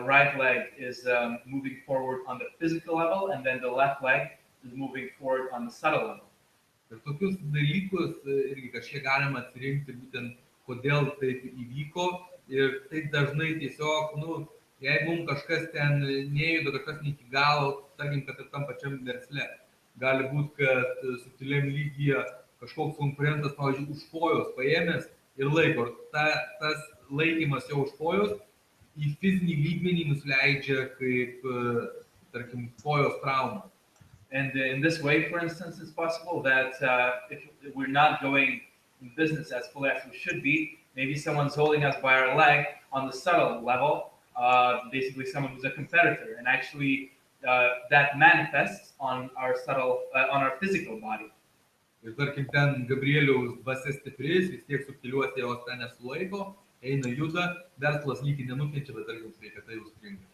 Right leg is moving forward on the physical level, and then the left leg is moving forward on the subtle level.
Ir tokius dalykus irgi kažkiek galima atsirinkti būtent, kodėl taip įvyko. Ir tai dažnai tiesiog, jei mums kažkas ten nejuda, kažkas ne iki galo, tarkim, kad ir tam pačiam versle. Gali būti, kad subtiliam lygyje kažkoks konkurentas, pavyzdžiui, už kojos paėmęs ir laiko. Tas laikymas jau už kojos į fizinį lygmenį nusileidžia kaip, tarkim, kojos trauma.
And in this way, for instance, it's possible that if we're not going in business as fully as we should be, maybe someone's holding us by our leg on the subtle level, basically someone who's a competitor, and actually that manifests on our physical body.
Ir tarkim, ten Gabrieliaus dvasia stipri, vis tiek subtiliuose jos ten nesulaiko, eina juda, verslas lygiai nenukenčia, bet tarkim sveikata jau stringa.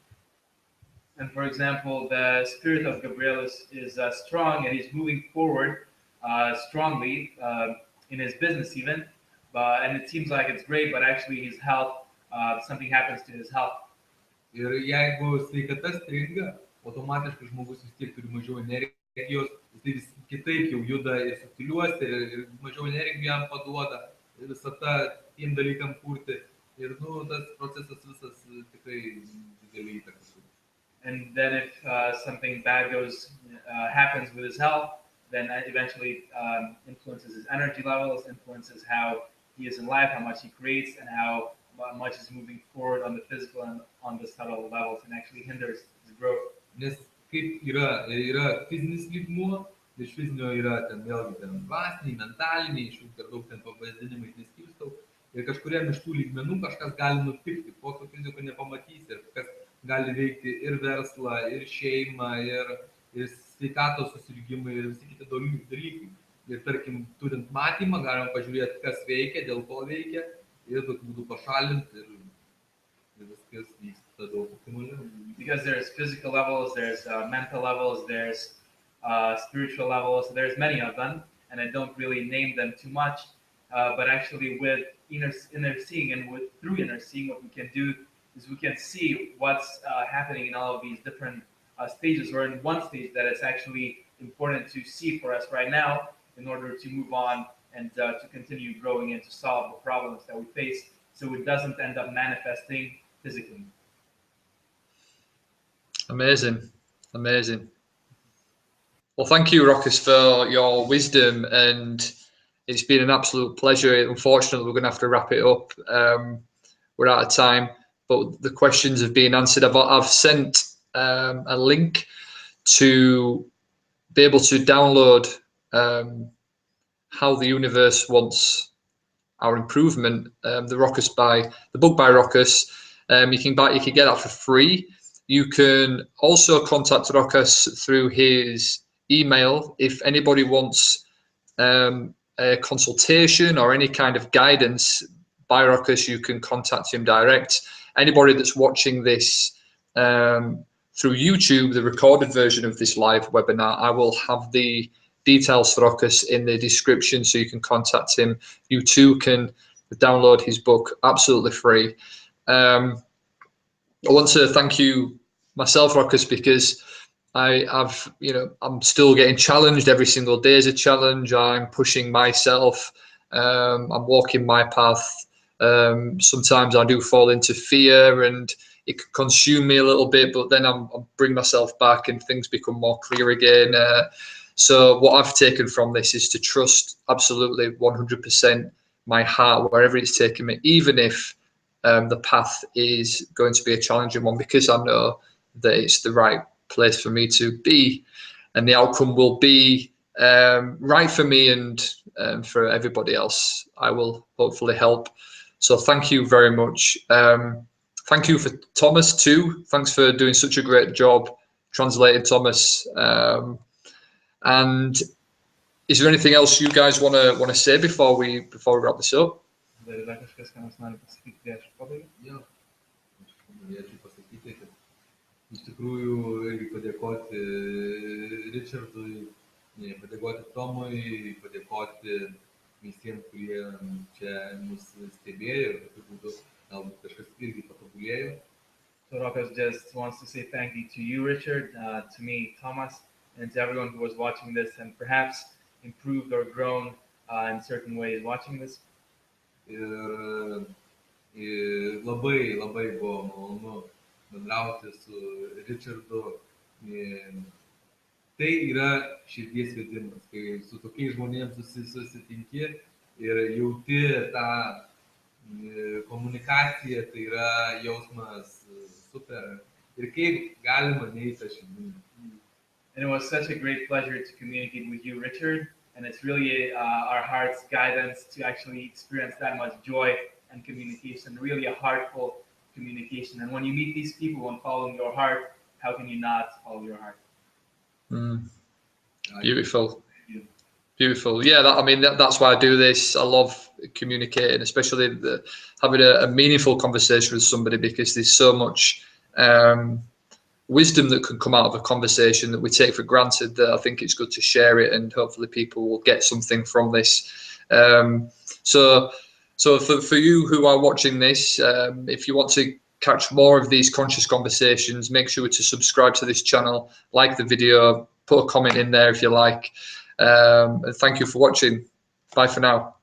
And for example, the spirit of Gabriel is strong, and he's moving forward strongly in his business even, and it seems like it's great, but actually his health, something happens to his health.
Ir jeigu sveikata stringa, automatiškai žmogus vis tiek turi mažiau energijos, jis kitaip jau juda ir subtiliuose, ir mažiau energijų jam paduoda, ir visą tą tiem dalykam kurti. Ir tas procesas visas tikrai didelį įtaką.
And then if something bad happens with his health, then that eventually influences his energy levels, influences how he is in life, how much he creates, and how much is moving forward on the physical and on the subtle levels, and actually hinders his growth.
Nes kaip yra fizinis lygmuo, iš fizinio yra ten vėlgi ten dvasiniai, mentaliniai, iš jų per daug ten pavadinimais neskirstau. Ir kažkuriam iš tų lygmenų kažkas gali nutikti, ko to fiziko nepamatysi, ir kas gali veikti ir verslą, ir šeimą, ir sveikatos susirgimai, ir visi kiti dalykai. Ir tarkim, turint matymą, galima pažiūrėti, kas veikia, dėl ko veikia, ir tokiu būdu pašalinti, ir viskas vyksta daug optimaliau.
Because there's physical levels, there's mental levels, there's spiritual levels, there's many of them, and I don't really name them too much, but actually with inner seeing and through inner seeing, what we can do is we can see what's happening in all of these different stages, or in one stage that it's actually important to see for us right now in order to move on and to continue growing and to solve the problems that we face, so it doesn't end up manifesting physically.
Amazing. Well, thank you, Rokas, for your wisdom, and it's been an absolute pleasure. Unfortunately, we're going to have to wrap it up. We're out of time, but the questions have been answered. I've sent a link to be able to download How the Universe Wants Our Improvement, the book by Rokas. You can get that for free. You can also contact Rokas through his email. If anybody wants a consultation or any kind of guidance by Rokas, you can contact him direct. Anybody that's watching this through YouTube, the recorded version of this live webinar, I will have the details for Ruckus in the description, so you can contact him. You too can download his book absolutely free. I want to thank you myself, Ruckus, because I'm still getting challenged. Every single day is a challenge. I'm pushing myself. I'm walking my path. Sometimes I do fall into fear and it can consume me a little bit, but then I bring myself back and things become more clear again. So what I've taken from this is to trust absolutely 100% my heart wherever it's taking me, even if the path is going to be a challenging one, because I know that it's the right place for me to be, and the outcome will be right for me and for everybody else. I will hopefully help. So thank you very much. Thank you for Thomas too. Thanks for doing such a great job translating, Thomas. And is there anything else you guys want to say before we wrap this up?
Norėčiau pasakyti, kad iš tikrųjų irgi padėkoti Richardui, padėkoti Tomui, padėkoti visiems, kurie čia mus stebėjo ir tokiu būdu galbūt kažkas irgi patobulėjo.
So Ruckus just wants to say thank you to you, Richard, to me, Thomas, and to everyone who was watching this and perhaps improved or grown in certain ways watching this.
Ir labai buvo malonu bendrauti su Richardu. Tai yra širdies vedimas, kai su tokiais žmonėms susitinki ir jauti tą komunikaciją, tai yra jausmas super. Ir kaip galima neiti tą širdį.
And it was such a great pleasure to communicate with you, Richard. And it's really our heart's guidance to actually experience that much joy and communication, really a heartful communication. And when you meet these people and following your heart, how can you not follow your heart?
Beautiful. Beautiful. Yeah, that's why I do this. I love communicating, especially having a meaningful conversation with somebody, because there's so much wisdom that can come out of a conversation that we take for granted, that I think it's good to share it, and hopefully people will get something from this. So for you who are watching this, if you want to catch more of these conscious conversations, make sure to subscribe to this channel, like the video, put a comment in there if you like. And thank you for watching. Bye for now.